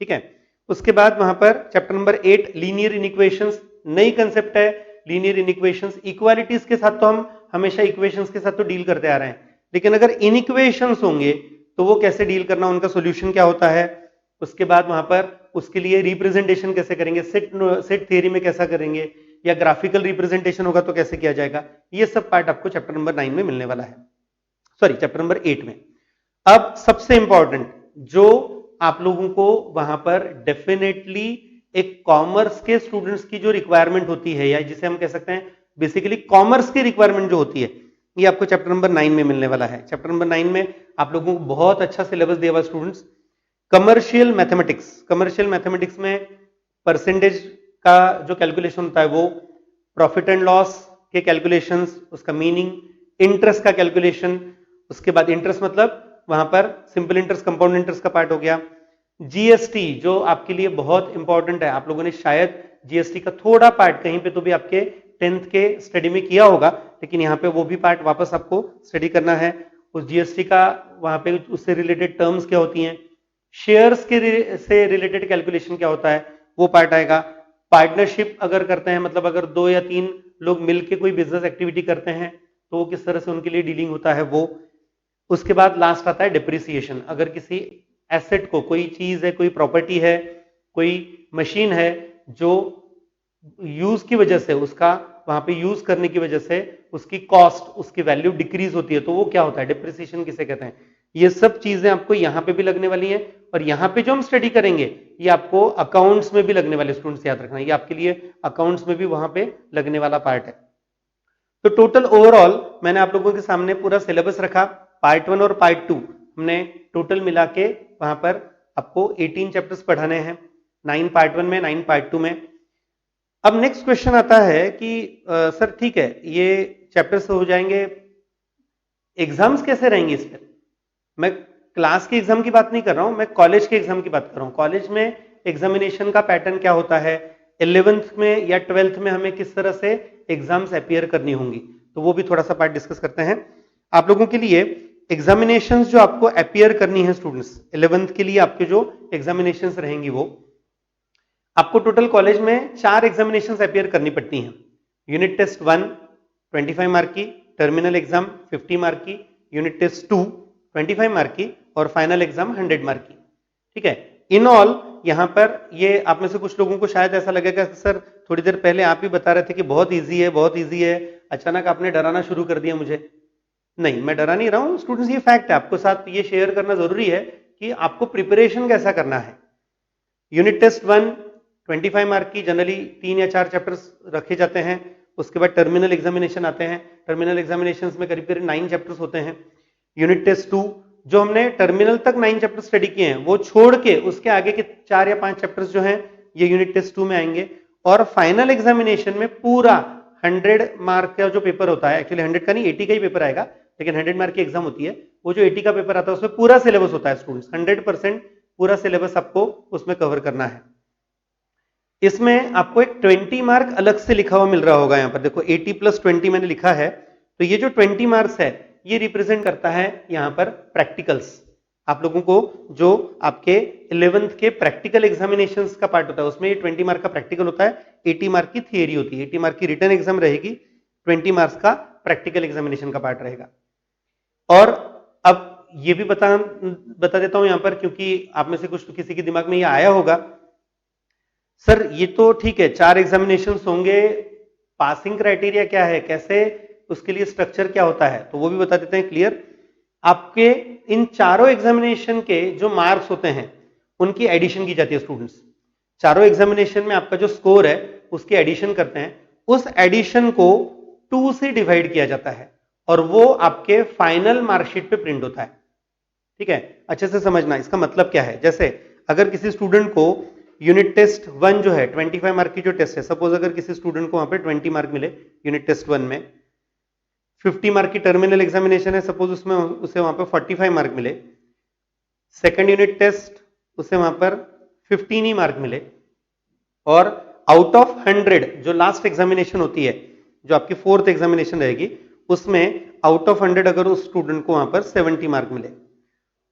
ठीक है। उसके बाद वहां पर चैप्टर नंबर 8 लीनियर इनइक्वेशंस, नई कंसेप्ट है लीनियर इनइक्वेशंस। इक्वालिटीज के साथ तो हम हमेशा इक्वेशंस के साथ तो डील करते आ रहे हैं, लेकिन अगर इनइक्वेशंस होंगे तो वो कैसे डील करना, उनका सॉल्यूशन क्या होता है। उसके बाद वहां पर उसके लिए रिप्रेजेंटेशन कैसे करेंगे, सेट थ्योरी में कैसा करेंगे, या ग्राफिकल रिप्रेजेंटेशन होगा तो कैसे किया जाएगा, ये सब पार्ट आपको चैप्टर नंबर 9 में मिलने वाला है, सॉरी चैप्टर नंबर 8 में। अब सबसे इंपॉर्टेंट जो आप लोगों को वहां पर डेफिनेटली एक कॉमर्स के स्टूडेंट्स की जो रिक्वायरमेंट होती है, या जिसे हम कह सकते हैं बेसिकली कॉमर्स की रिक्वायरमेंट जो होती है, ये आपको चैप्टर नंबर 9 में मिलने वाला है। चैप्टर नंबर 9 में आप लोगों को बहुत अच्छा सिलेबस दिया हुआ students. Commercial mathematics, commercial mathematics में परसेंटेज का जो कैलकुलेशन होता है वो, प्रॉफिट एंड लॉस के कैलकुलेशंस, उसका मीनिंग, इंटरेस्ट का कैलकुलेशन, उसके बाद इंटरेस्ट मतलब वहां पर सिंपल इंटरेस्ट कंपाउंड इंटरेस्ट का पार्ट हो गया। जीएसटी जो आपके लिए बहुत इंपॉर्टेंट है, आप लोगों ने शायद जीएसटी का थोड़ा पार्ट कहीं पे तो भी आपके 10th के स्टडी में किया होगा, लेकिन यहाँ पे वो भी पार्ट वापस आपको स्टडी करना है। उस जीएसटी का वहां पे उससे रिलेटेड टर्म्स क्या होती हैं, शेयर्स के से रिलेटेड कैलकुलेशन क्या होता है, वो पार्ट आएगा। पार्टनरशिप अगर करते हैं, मतलब अगर 2 या 3 लोग मिलकर कोई बिजनेस एक्टिविटी करते हैं तो वो किस तरह से उनके लिए डीलिंग होता है वो। उसके बाद लास्ट आता है डिप्रिसिएशन। अगर किसी एसेट को, कोई चीज है, कोई प्रॉपर्टी है, कोई मशीन है जो यूज की वजह से, उसका वहां पे यूज करने की वजह से उसकी कॉस्ट, उसकी वैल्यू डिक्रीज होती है, तो वो क्या होता है, डिप्रिसिएशन किसे कहते हैं। ये सब चीजें आपको यहां पे भी लगने वाली हैं और यहां पे जो हम स्टडी करेंगे ये आपको अकाउंट्स में भी लगने वाले, स्टूडेंट्स याद रखना, ये आपके लिए अकाउंट्स में भी वहां पे लगने वाला पार्ट है। तो टोटल ओवरऑल मैंने आप लोगों के सामने पूरा सिलेबस रखा, पार्ट 1 और पार्ट 2 हमने टोटल मिला के वहां पर आपको 18 चैप्टर्स पढ़ाने हैं, 9 पार्ट 1 में, 9 पार्ट 2 में। अब नेक्स्ट क्वेश्चन आता है कि सर ठीक है ये चैप्टर्स हो जाएंगे, एग्जाम्स कैसे रहेंगे इस पर। मैं क्लास के एग्जाम की बात नहीं कर रहा हूं, मैं कॉलेज के एग्जाम की बात कर रहा हूं। कॉलेज में एग्जामिनेशन का पैटर्न क्या होता है, 11th में या 12th में हमें किस तरह से एग्जाम्स अपियर करनी होंगी, तो वो भी थोड़ा सा पार्ट डिस्कस करते हैं। आप लोगों के लिए एग्जामिनेशंस जो आपको अपियर करनी है स्टूडेंट्स, 11th के लिए आपके जो एग्जामिनेशंस रहेंगी वो आपको टोटल कॉलेज में 4 एग्जामिनेशंस अपियर करनी पड़ती हैं। यूनिट टेस्ट 1 25 मार्क की, टर्मिनल एग्जाम 50 मार्क की, यूनिट टेस्ट 2 25 मार्क की और फाइनल एग्जाम 100 मार्क की, ठीक है। इन ऑल यहां पर ये आप में से कुछ लोगों को शायद ऐसा लगेगा कि सर थोड़ी देर पहले आप ही बता रहे थे कि बहुत इजी है, बहुत इजी है, अचानक आपने डराना शुरू कर दिया मुझे। नहीं, मैं डरा नहीं रहा हूं स्टूडेंट्स, ये फैक्ट है, आपको साथ ये शेयर करना जरूरी है कि आपको प्रिपरेशन कैसा करना है। यूनिट टेस्ट 1 25 मार्क की, जनरली 3 या 4 चैप्टर्स रखे जाते हैं। उसके बाद टर्मिनल एग्जामिनेशन आते हैं, टर्मिनल एग्जामिनेशन में करीब करीब 9 चैप्टर्स होते हैं। यूनिट टेस्ट 2 जो हमने टर्मिनल तक 9 चैप्टर स्टडी किए हैं वो छोड़ के उसके आगे के 4 या 5 चैप्टर्स जो हैं ये यूनिट टेस्ट 2 में आएंगे। और फाइनल एग्जामिनेशन में पूरा 100 मार्क का जो पेपर होता है, एक्चुअली 100 का नहीं 80 का ही पेपर आएगा, लेकिन 100 मार्क की एग्जाम होती है, वो जो 80 का पेपर आता है उसमें पूरा सिलेबस होता है स्टूडेंट्स, 100% पूरा सिलेबस आपको उसमें कवर करना है। इसमें आपको एक 20 मार्क अलग से लिखा हुआ मिल रहा होगा। यहां पर देखो 80 + 20 मैंने लिखा है, तो ये जो 20 मार्क्स है ये रिप्रेजेंट करता है यहां पर प्रैक्टिकल्स। आप लोगों को जो आपके 11th के प्रैक्टिकल एग्जामिनेशंस का पार्ट होता है उसमें ये 20 मार्क का प्रैक्टिकल होता है, 80 मार्क की थियरी होती है। 80 मार्क की रिटन एग्जाम रहेगी, 20 मार्क्स का प्रैक्टिकल एग्जामिनेशन का पार्ट रहेगा। और अब ये भी बता देता हूं यहां पर, क्योंकि आप में से कुछ तो किसी के दिमाग में ये आया होगा, सर ये तो ठीक है 4 एग्जामिनेशन होंगे, पासिंग क्राइटेरिया क्या है, कैसे उसके लिए स्ट्रक्चर क्या होता है, तो वो भी बता देते हैं क्लियर। आपके इन चारों एग्जामिनेशन के जो मार्क्स होते हैं उनकी एडिशन की जाती है स्टूडेंट्स। चारों एग्जामिनेशन में आपका जो स्कोर है उसकी एडिशन करते हैं, उस एडिशन को 2 से डिवाइड किया जाता है और वो आपके फाइनल मार्कशीट पे प्रिंट होता है। ठीक है, अच्छे से समझना इसका मतलब क्या है। जैसे अगर किसी स्टूडेंट को यूनिट टेस्ट 1 जो है 25 मार्क की जो टेस्ट है, सपोज अगर किसी स्टूडेंट को वहां पे 20 मार्क मिले यूनिट टेस्ट 1 में, 50 मार्क की टर्मिनल एग्जामिनेशन है, सपोज उसमें उसे वहां पे 45 मार्क मिले, सेकंड यूनिट टेस्ट उसे वहां पर 15 ही मार्क मिले, और आउट ऑफ 100 जो लास्ट एग्जामिनेशन होती है, जो आपकी 4th एग्जामिनेशन रहेगी, उसमें आउट ऑफ 100 अगर उस स्टूडेंट को वहां पर 70 मार्क मिले,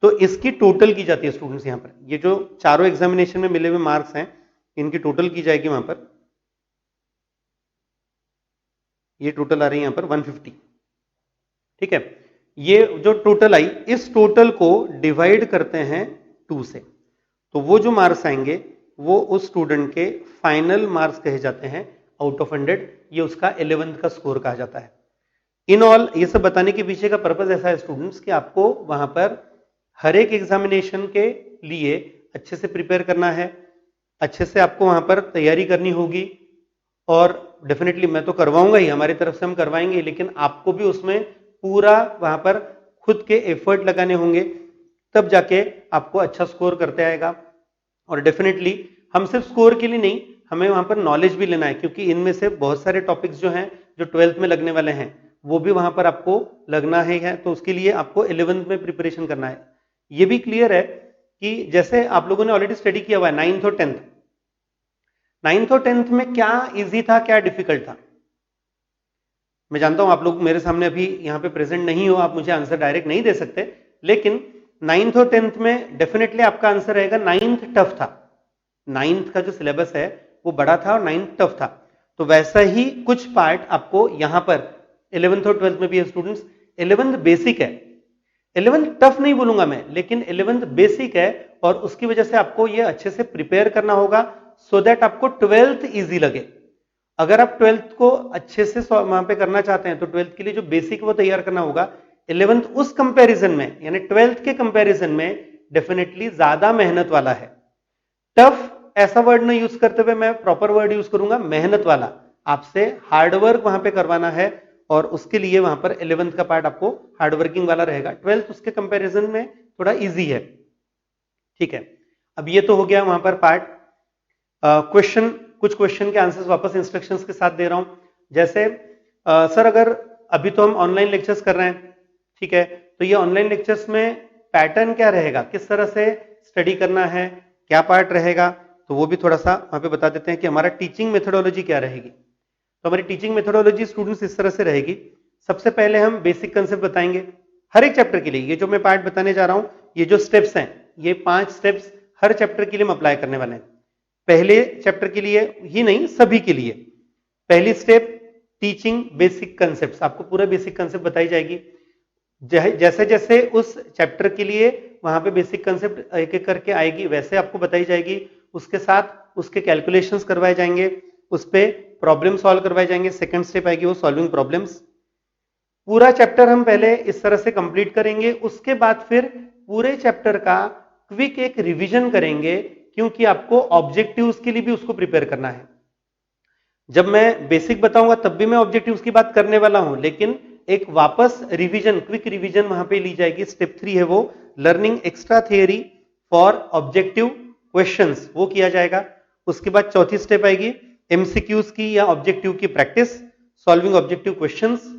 तो इसकी टोटल की जाती है स्टूडेंट्स। यहां पर ये जो चारों एग्जामिनेशन में मिले हुए मार्क्स हैं इनकी टोटल की जाएगी वहां पर, ये टोटल आ रही है यहां पर 150। ठीक है, ये जो टोटल आई इस टोटल को डिवाइड करते हैं 2 से, तो वो जो मार्क्स आएंगे वो उस स्टूडेंट के फाइनल मार्क्स कहे जाते हैं आउट ऑफ 100। ये उसका 11th का स्कोर कहा जाता है। इन ऑल ये सब बताने के पीछे का पर्पज ऐसा है स्टूडेंट्स कि आपको वहां पर हर एक एग्जामिनेशन के लिए अच्छे से प्रिपेयर करना है, अच्छे से आपको वहां पर तैयारी करनी होगी, और डेफिनेटली मैं तो करवाऊंगा ही, हमारी तरफ से हम करवाएंगे, लेकिन आपको भी उसमें पूरा वहां पर खुद के एफर्ट लगाने होंगे, तब जाके आपको अच्छा स्कोर करते आएगा। और डेफिनेटली हम सिर्फ स्कोर के लिए नहीं, हमें वहां पर नॉलेज भी लेना है, क्योंकि इनमें से बहुत सारे टॉपिक्स जो हैं जो 12th में लगने वाले हैं वो भी वहां पर आपको लगना है, तो उसके लिए आपको 11th में प्रिपरेशन करना है। ये भी क्लियर है कि जैसे आप लोगों ने ऑलरेडी स्टडी किया हुआ है 9th और 10th, 9th और 10th में क्या इजी था क्या डिफिकल्ट था। मैं जानता हूं आप लोग मेरे सामने अभी यहां पे प्रेजेंट नहीं हो, आप मुझे आंसर डायरेक्ट नहीं दे सकते, लेकिन 9th और 10th में डेफिनेटली आपका आंसर रहेगा 9th टफ था। 9th का जो सिलेबस है वो बड़ा था और 9th टफ था, तो वैसा ही कुछ पार्ट आपको यहां पर 11th और 12th में भी है स्टूडेंट्स। 11th बेसिक है, 11th टफ नहीं बोलूंगा मैं, लेकिन 11th बेसिक है, और उसकी वजह से आपको ये अच्छे से प्रिपेयर करना होगा सो दैट आपको 12th ईजी लगे। अगर आप 12th को अच्छे से वहां पे करना चाहते हैं तो 12th के लिए जो बेसिक वो तैयार करना होगा। 11th उस कंपैरिजन में यानी 12th के कंपैरिजन में डेफिनेटली ज्यादा मेहनत वाला है। टफ ऐसा वर्ड नहीं यूज करते हुए मैं प्रॉपर वर्ड यूज करूंगा मेहनत वाला, आपसे हार्डवर्क वहां पे करवाना है, और उसके लिए वहां पर 11th का पार्ट आपको हार्डवर्किंग वाला रहेगा। 12th उसके कंपैरिजन में थोड़ा इजी है। ठीक है, अब ये तो हो गया वहां पर पार्ट। क्वेश्चन, कुछ क्वेश्चन के आंसर्स वापस इंस्ट्रक्शंस के साथ दे रहा हूं। जैसे सर अगर अभी तो हम ऑनलाइन लेक्चर्स कर रहे हैं, ठीक है, तो ये ऑनलाइन लेक्चर्स में पैटर्न क्या रहेगा, किस तरह से स्टडी करना है, क्या पार्ट रहेगा, तो वो भी थोड़ा सा वहां पे बता देते हैं कि हमारा टीचिंग मेथोडोलॉजी क्या रहेगी। तो हमारी टीचिंग मेथोडोलॉजी स्टूडेंट्स इस तरह से रहेगी। सबसे पहले हम बेसिक कंसेप्ट बताएंगे हर एक चैप्टर के लिए। ये जो मैं पार्ट बताने जा रहा हूं, ये जो स्टेप्स हैं, ये 5 स्टेप्स हर चैप्टर के लिए हम अप्लाई करने वाले हैं। पहले चैप्टर के लिए ही नहीं, सभी के लिए। पहली स्टेप टीचिंग बेसिक कंसेप्ट, आपको पूरा बेसिक कंसेप्ट बताई जाएगी। जैसे जैसे उस चैप्टर के लिए वहां पे बेसिक कंसेप्ट एक एक करके आएगी वैसे आपको बताई जाएगी, उसके साथ उसके कैलकुलेशंस करवाए जाएंगे, उस पे प्रॉब्लम सॉल्व करवाए जाएंगे। सेकंड स्टेप आएगी वो सॉल्विंग प्रॉब्लम्स। पूरा चैप्टर हम पहले इस तरह से कंप्लीट करेंगे, उसके बाद फिर पूरे चैप्टर का क्विक एक रिवीजन करेंगे, क्योंकि आपको ऑब्जेक्टिव्स के लिए भी उसको प्रिपेयर करना है। जब मैं बेसिक बताऊंगा तब भी मैं ऑब्जेक्टिव्स की बात करने वाला हूं, लेकिन एक वापस रिवीजन, क्विक रिवीजन वहां पे ली जाएगी। स्टेप 3 है वो learning extra theory for objective questions, वो किया जाएगा। उसके बाद चौथी स्टेप आएगी एमसीक्यूज की या ऑब्जेक्टिव की प्रैक्टिस, सॉल्विंग ऑब्जेक्टिव क्वेश्चंस।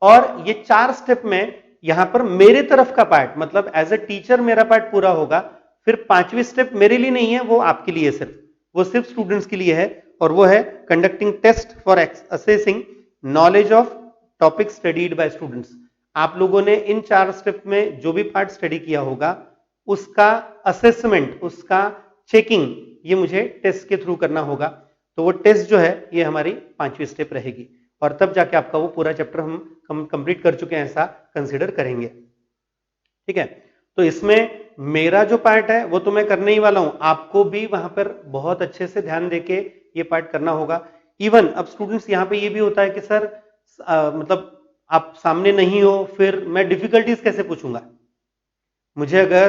और ये 4 स्टेप में यहां पर मेरे तरफ का पार्ट, मतलब एज ए टीचर मेरा पार्ट पूरा होगा। फिर 5वीं स्टेप मेरे लिए नहीं है, वो आपके लिए सिर्फ, वो सिर्फ स्टूडेंट्स के लिए है और वो है conducting test for assessing knowledge of topic studied by students. आप लोगों ने इन 4 स्टेप में जो भी पार्ट स्टडी किया होगा उसका असेसमेंट, उसका चेकिंग ये मुझे टेस्ट के थ्रू करना होगा। तो वो टेस्ट जो है ये हमारी 5वीं स्टेप रहेगी और तब जाके आपका वो पूरा चैप्टर हम कंप्लीट कर चुके हैं ऐसा कंसीडर करेंगे। ठीक है, तो इसमें मेरा जो पार्ट है वो तो मैं करने ही वाला हूं, आपको भी वहां पर बहुत अच्छे से ध्यान देके ये पार्ट करना होगा। इवन अब स्टूडेंट्स यहां पे ये भी होता है कि सर मतलब आप सामने नहीं हो, फिर मैं डिफिकल्टीज कैसे पूछूंगा? मुझे अगर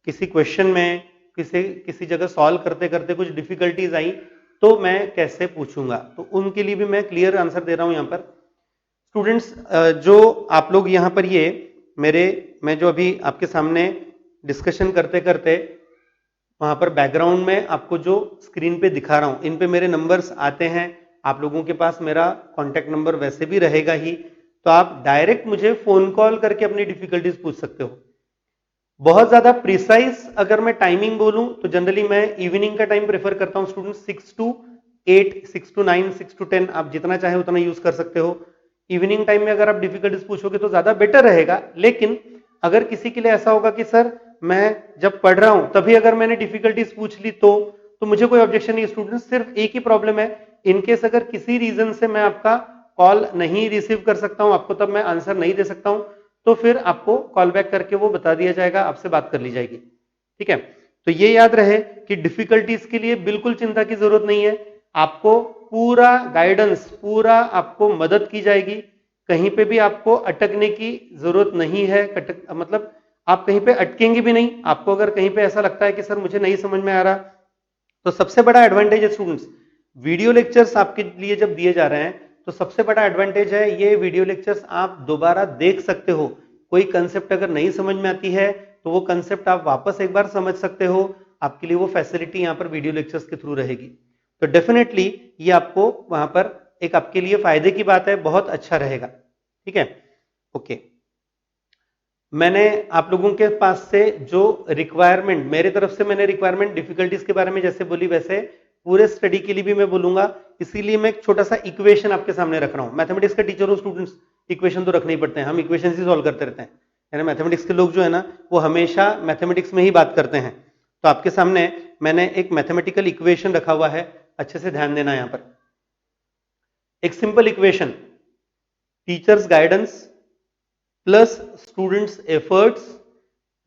किसी क्वेश्चन में किसी जगह सॉल्व करते करते कुछ डिफिकल्टीज आई तो मैं कैसे पूछूंगा? तो उनके लिए भी मैं क्लियर आंसर दे रहा हूं यहां पर। स्टूडेंट्स जो आप लोग यहां पर ये मैं जो अभी आपके सामने डिस्कशन करते करते वहां पर बैकग्राउंड में आपको जो स्क्रीन पे दिखा रहा हूं, इन पे मेरे नंबर्स आते हैं। आप लोगों के पास मेरा कॉन्टैक्ट नंबर वैसे भी रहेगा ही, तो आप डायरेक्ट मुझे फोन कॉल करके अपनी डिफिकल्टीज पूछ सकते हो। बहुत ज्यादा प्रिसाइज अगर मैं टाइमिंग बोलूं तो जनरली मैं इवनिंग का टाइम प्रेफर करता हूं स्टूडेंट्स, 6 to 8, 6 to 9, 6 to 10, आप जितना चाहे उतना यूज कर सकते हो। इवनिंग टाइम में अगर आप डिफिकल्टीज पूछोगे तो ज्यादा बेटर रहेगा। लेकिन अगर किसी के लिए ऐसा होगा कि सर मैं जब पढ़ रहा हूं तभी अगर मैंने डिफिकल्टीज पूछ ली तो मुझे कोई ऑब्जेक्शन नहीं। स्टूडेंट्स सिर्फ एक ही प्रॉब्लम है, इनकेस अगर किसी रीजन से मैं आपका कॉल नहीं रिसीव कर सकता हूं, आपको तब मैं आंसर नहीं दे सकता हूं, तो फिर आपको कॉल बैक करके वो बता दिया जाएगा, आपसे बात कर ली जाएगी। ठीक है, तो ये याद रहे कि डिफिकल्टीज के लिए बिल्कुल चिंता की जरूरत नहीं है। आपको पूरा गाइडेंस, पूरा आपको मदद की जाएगी। कहीं पे भी आपको अटकने की जरूरत नहीं है, मतलब आप कहीं पे अटकेंगे भी नहीं। आपको अगर कहीं पे ऐसा लगता है कि सर मुझे नहीं समझ में आ रहा, तो सबसे बड़ा एडवांटेज है स्टूडेंट्स, वीडियो लेक्चर्स आपके लिए जब दिए जा रहे हैं तो सबसे बड़ा एडवांटेज है ये वीडियो लेक्चर्स आप दोबारा देख सकते हो। कोई कंसेप्ट अगर नहीं समझ में आती है तो वो कंसेप्ट आप वापस एक बार समझ सकते हो। आपके लिए वो फैसिलिटी यहां पर वीडियो लेक्चर्स के थ्रू रहेगी। तो डेफिनेटली ये आपको वहां पर एक आपके लिए फायदे की बात है, बहुत अच्छा रहेगा। ठीक है, ओके। मैंने आप लोगों के पास से जो रिक्वायरमेंट, मेरे तरफ से मैंने रिक्वायरमेंट डिफिकल्टीज के बारे में जैसे बोली वैसे पूरे स्टडी के लिए भी मैं बोलूंगा। इसीलिए मैं एक छोटा सा इक्वेशन आपके सामने रख रहा हूं। मैथमेटिक्स का टीचर हो स्टूडेंट्स, इक्वेशन तो रखने ही पड़ते हैं, हम इक्वेशन ही सॉल्व करते रहते हैं, यानी मैथमेटिक्स के लोग जो है ना वो हमेशा मैथमेटिक्स में ही बात करते हैं। तो आपके सामने मैंने एक मैथमेटिकल इक्वेशन रखा हुआ है, अच्छे से ध्यान देना। यहां पर एक simple equation, teachers guidance plus students efforts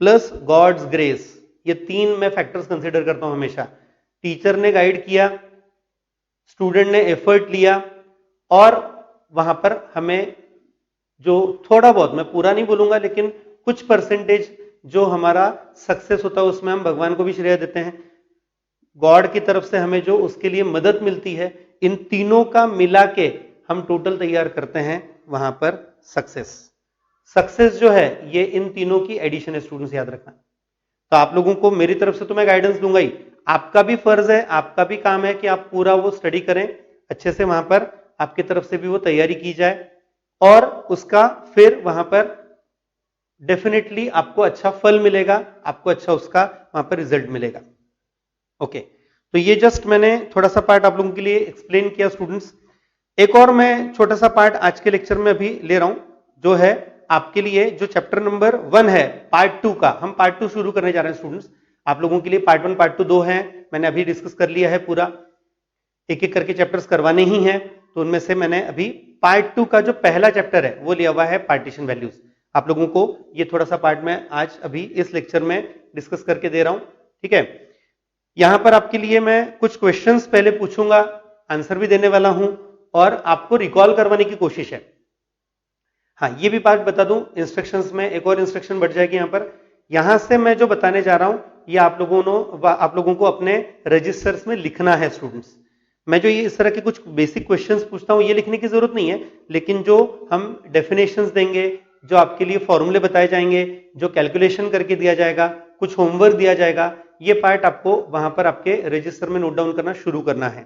plus God's grace, ये 3 मैं फैक्टर्स कंसीडर करता हूं हमेशा। टीचर ने गाइड किया, स्टूडेंट ने एफर्ट लिया, और वहां पर हमें जो थोड़ा बहुत, मैं पूरा नहीं बोलूंगा लेकिन कुछ परसेंटेज जो हमारा सक्सेस होता है उसमें हम भगवान को भी श्रेय देते हैं, गॉड की तरफ से हमें जो उसके लिए मदद मिलती है, इन तीनों का मिला के हम टोटल तैयार करते हैं वहां पर सक्सेस। सक्सेस जो है ये इन तीनों की एडिशन है स्टूडेंट्स, याद रखना। तो आप लोगों को मेरी तरफ से तो मैं गाइडेंस दूंगा ही, आपका भी फर्ज है, आपका भी काम है कि आप पूरा वो स्टडी करें अच्छे से, वहां पर आपकी तरफ से भी वो तैयारी की जाए और उसका फिर वहां पर डेफिनेटली आपको अच्छा फल मिलेगा, आपको अच्छा उसका वहां पर रिजल्ट मिलेगा। ओके, तो ये जस्ट मैंने थोड़ा सा पार्ट आप लोगों के लिए एक्सप्लेन किया स्टूडेंट्स। एक और मैं छोटा सा पार्ट आज के लेक्चर में अभी ले रहा हूं, जो है आपके लिए जो चैप्टर नंबर 1 है पार्ट 2 का, हम पार्ट 2 शुरू करने जा रहे हैं स्टूडेंट्स। आप लोगों के लिए पार्ट 1 पार्ट 2 2 है, मैंने अभी डिस्कस कर लिया है पूरा, एक एक करके चैप्टर्स करवाने ही हैं। तो उनमें से मैंने अभी पार्ट 2 का जो पहला चैप्टर है वो लिया हुआ है पार्टीशन वैल्यूज। आप लोगों को ये थोड़ा सा पार्ट में आज अभी इस लेक्चर में डिस्कस करके दे रहा हूं। ठीक है, यहां पर आपके लिए मैं कुछ क्वेश्चंस पहले पूछूंगा, आंसर भी देने वाला हूं और आपको रिकॉल करवाने की कोशिश है। हाँ, ये भी बात बता दूं, इंस्ट्रक्शंस में एक और इंस्ट्रक्शन बढ़ जाएगी यहां पर। यहां से मैं जो बताने जा रहा हूं ये आप लोगों को अपने रजिस्टर्स में लिखना है स्टूडेंट्स। मैं जो ये इस तरह के कुछ बेसिक क्वेश्चंस पूछता हूं ये लिखने की जरूरत नहीं है, लेकिन जो हम डेफिनेशंस देंगे, जो आपके लिए फॉर्मूले बताए जाएंगे, जो कैलकुलेशन करके दिया जाएगा, कुछ होमवर्क दिया जाएगा, ये पार्ट आपको वहां पर आपके रजिस्टर में नोट डाउन करना शुरू करना है।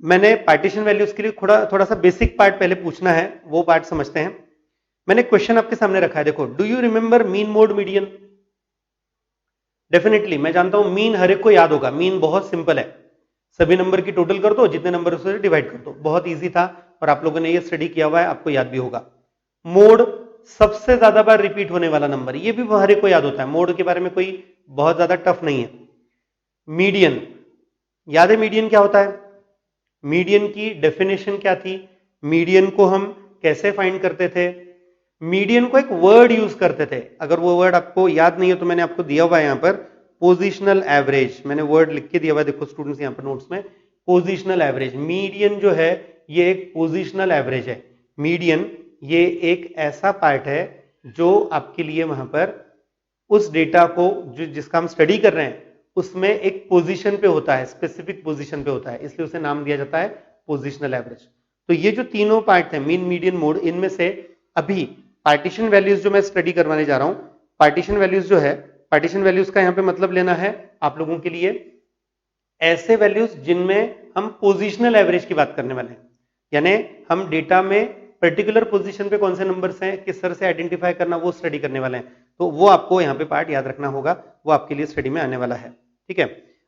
मैंने पार्टीशन वैल्यूज के लिए थोड़ा सा बेसिक पार्ट पहले पूछना है, वो पार्ट समझते हैं। मैंने क्वेश्चन आपके सामने रखा है, देखो, do you remember mean mode median? Definitely मैं जानता हूं मीन हर एक को याद होगा, मीन बहुत सिंपल है। सभी नंबर की टोटल कर दो, जितने नंबर उससे डिवाइड कर दो। बहुत ईजी था और आप लोगों ने ये स्टडी किया हुआ है, आपको याद भी होगा। मोड सबसे ज्यादा बार रिपीट होने वाला नंबर, ये भी हर एक को याद होता है, मोड के बारे में कोई बहुत ज्यादा टफ नहीं है। मीडियन याद है, मीडियन क्या होता है? मीडियन की डेफिनेशन क्या थी? मीडियन को हम कैसे फाइंड करते थे? मीडियन को एक वर्ड यूज करते थे, अगर वो वर्ड आपको याद नहीं है तो मैंने आपको दिया हुआ है यहां पर, पोजिशनल एवरेज। मैंने वर्ड लिख के दिया हुआ है, देखो स्टूडेंट्स यहां पर नोट्स में, पोजिशनल एवरेज। मीडियन जो है ये एक पोजिशनल एवरेज है। मीडियन ये एक ऐसा पार्ट है जो आपके लिए वहां पर उस डेटा को जो जिसका हम स्टडी कर रहे हैं उसमें एक पोजीशन पे होता है, स्पेसिफिक पोजीशन पे होता है, इसलिए उसे नाम दिया जाता है पोजिशनल एवरेज। तो ये जो तीनों पार्ट है, मीन, मीडियन, मोड, इनमें से अभी पार्टीशन वैल्यूज जो मैं स्टडी करवाने जा रहा हूं, पार्टीशन वैल्यूज जो है, पार्टीशन वैल्यूज का यहां पे मतलब लेना है आप लोगों के लिए ऐसे वैल्यूज जिनमें हम पोजिशनल एवरेज की बात करने वाले हैं, यानी हम डेटा में पर्टिकुलर पोजीशन पे कौन से नंबर्स हैं किस तरह से आइडेंटिफाई करना, वो स्टडी करने वाले हैं। तो वो आपको यहाँ पे पार्ट याद रखना होगा, वो आपके लिए स्टडी में आने वाला है। ठीक है,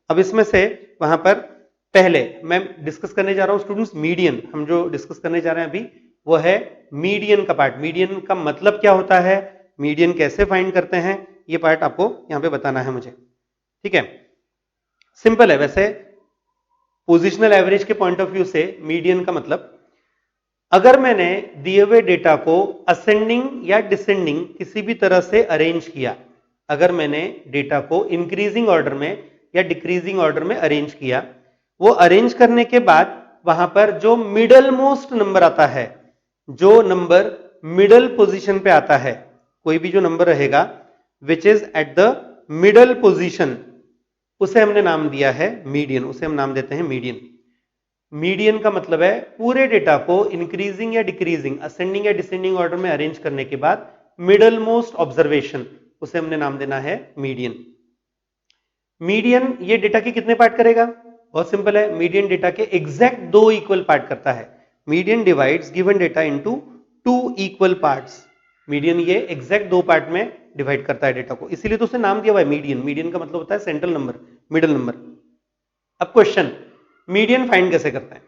अब इसमें से वहां पर पहले मैं डिस्कस करने जा रहा हूं स्टूडेंट्स मीडियन। हम जो डिस्कस करने जा रहे हैं अभी वो है मीडियन का पार्ट। मीडियन का मतलब क्या होता है, मीडियन कैसे फाइंड करते हैं, ये पार्ट आपको यहां पे बताना है मुझे। ठीक है, सिंपल है वैसे। पोजिशनल एवरेज के पॉइंट ऑफ व्यू से मीडियन का मतलब, अगर मैंने दिए हुए डेटा को असेंडिंग या डिसेंडिंग किसी भी तरह से अरेंज किया, अगर मैंने डेटा को इंक्रीजिंग ऑर्डर में या डिक्रीजिंग ऑर्डर में अरेंज किया, वो अरेंज करने के बाद वहां पर जो मिडल मोस्ट नंबर आता है, जो नंबर मिडल पोजीशन पे आता है, कोई भी जो नंबर रहेगा which is at the middle position, उसे हमने नाम दिया है मीडियन, उसे हम नाम देते हैं मीडियन। मीडियन का मतलब है पूरे डेटा को इंक्रीजिंग या डिक्रीजिंग, असेंडिंग या डिसेंडिंग ऑर्डर में अरेंज करने के बाद मिडल मोस्ट ऑब्जर्वेशन, उसे हमने नाम देना है मीडियन। मीडियन ये डेटा के कितने पार्ट करेगा? बहुत सिंपल है, मीडियन डेटा के एग्जैक्ट 2 इक्वल पार्ट करता है। Median divides given data into 2 equal parts. Median ये एग्जैक्ट 2 पार्ट में डिवाइड करता है डेटा को, इसीलिए तो उसे नाम दिया हुआ है मीडियन। मीडियन का मतलब होता है सेंट्रल नंबर, मिडल नंबर। अब क्वेश्चन, मीडियन फाइंड कैसे करते हैं?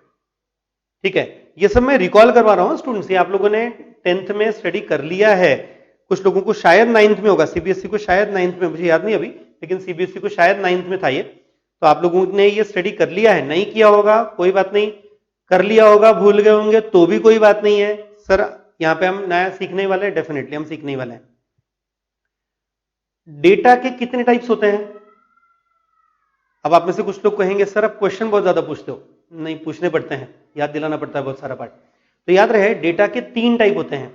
ठीक है, ये सब मैं रिकॉल करवा रहा हूं स्टूडेंट्स, ये आप लोगों ने 10th में स्टडी कर लिया है, कुछ लोगों को शायद 9th में होगा, सीबीएसई को शायद 9th में, मुझे याद नहीं अभी, लेकिन सीबीएसई को शायद 9th में था ये। तो आप लोगों ने ये स्टडी कर लिया है, नहीं किया होगा कोई बात नहीं, कर लिया होगा भूल गए होंगे तो भी कोई बात नहीं है। सर यहां पे हम नया सीखने वाले हैं, डेफिनेटली हम सीखने वाले हैं। डेटा के कितने टाइप्स होते हैं? अब आप में से कुछ लोग कहेंगे सर आप क्वेश्चन बहुत ज्यादा पूछते हो। नहीं, पूछने पड़ते हैं, याद दिलाना पड़ता है बहुत सारा पार्ट। तो याद रहे डेटा के 3 टाइप होते हैं।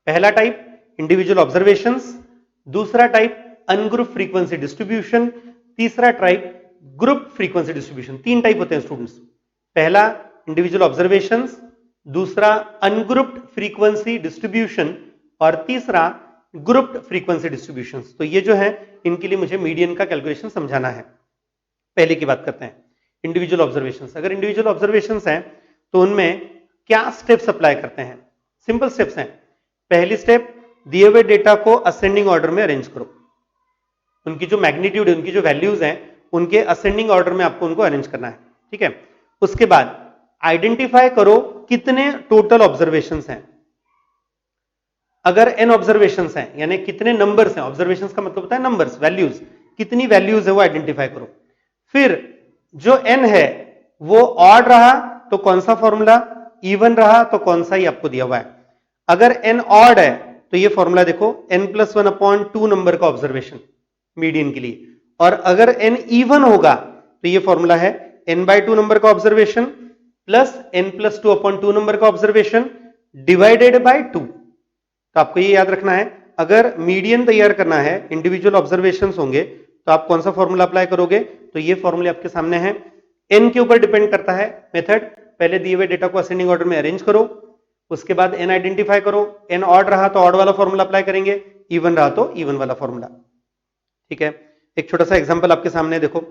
पहला टाइप इंडिविजुअल ऑब्जर्वेशंस, दूसरा टाइप अनग्रुप फ्रीक्वेंसी डिस्ट्रीब्यूशन, तीसरा type group frequency distribution. 3 type होते हैं स्टूडेंट्स। पहला इंडिविजुअल ऑब्जर्वेशंस, दूसरा अनग्रुप्ड फ्रीक्वेंसी डिस्ट्रीब्यूशन और तीसरा ग्रुप्ड फ्रीक्वेंसी डिस्ट्रीब्यूशन। तो ये जो है इनके लिए मुझे मीडियन का कैलकुलेशन समझाना है। पहले की बात करते हैं इंडिविजुअल ऑब्जर्वेशंस। अगर इंडिविजुअल ऑब्जर्वेशंस हैं तो उनमें क्या स्टेप्स अप्लाई करते हैं? सिंपल स्टेप्स हैं। पहली स्टेप, दिए हुए डेटा को असेंडिंग ऑर्डर में अरेंज करो, उनकी जो मैग्नीट्यूड है, उनकी जो वैल्यूज हैं, उनके असेंडिंग ऑर्डर में आपको उनको अरेंज करना है। ठीक है, उसके बाद आइडेंटिफाई करो कितने टोटल ऑब्जर्वेशंस हैं। अगर n ऑब्जर्वेशंस हैं यानी कितने नंबर्स हैं, ऑब्जर्वेशंस का मतलब होता है नंबर्स, वैल्यूज, कितनी वैल्यूज है वो आइडेंटिफाई करो। फिर जो n है वो ऑड रहा तो कौन सा फॉर्मूला, इवन रहा तो कौन सा, ही आपको दिया हुआ है। अगर n ऑड है तो ये फॉर्मूला देखो, n+1/2 नंबर का ऑब्जर्वेशन मीडियन के लिए, और अगर n इवन होगा तो ये फॉर्मूला है n/2 नंबर का ऑब्जर्वेशन प्लस n+2/2 नंबर का ऑब्जर्वेशन डिवाइडेड बाय 2। तो आपको ये याद रखना है, अगर मीडियन तैयार करना है, इंडिविजुअल ऑब्जर्वेशंस होंगे तो आप कौन सा फॉर्मूला अप्लाई करोगे? तो ये फॉर्मूले आपके सामने हैं। n के ऊपर डिपेंड करता है मेथड, पहले दिए हुए डेटा को असेंडिंग ऑर्डर में अरेंज करो, उसके बाद n आइडेंटिफाई करो, n ऑड रहा तो ऑड वाला फॉर्मूला अप्लाई करेंगे, इवन रहा तो इवन वाला फॉर्मूला। ठीक है, एक छोटा सा एग्जांपल आपके सामने देखो,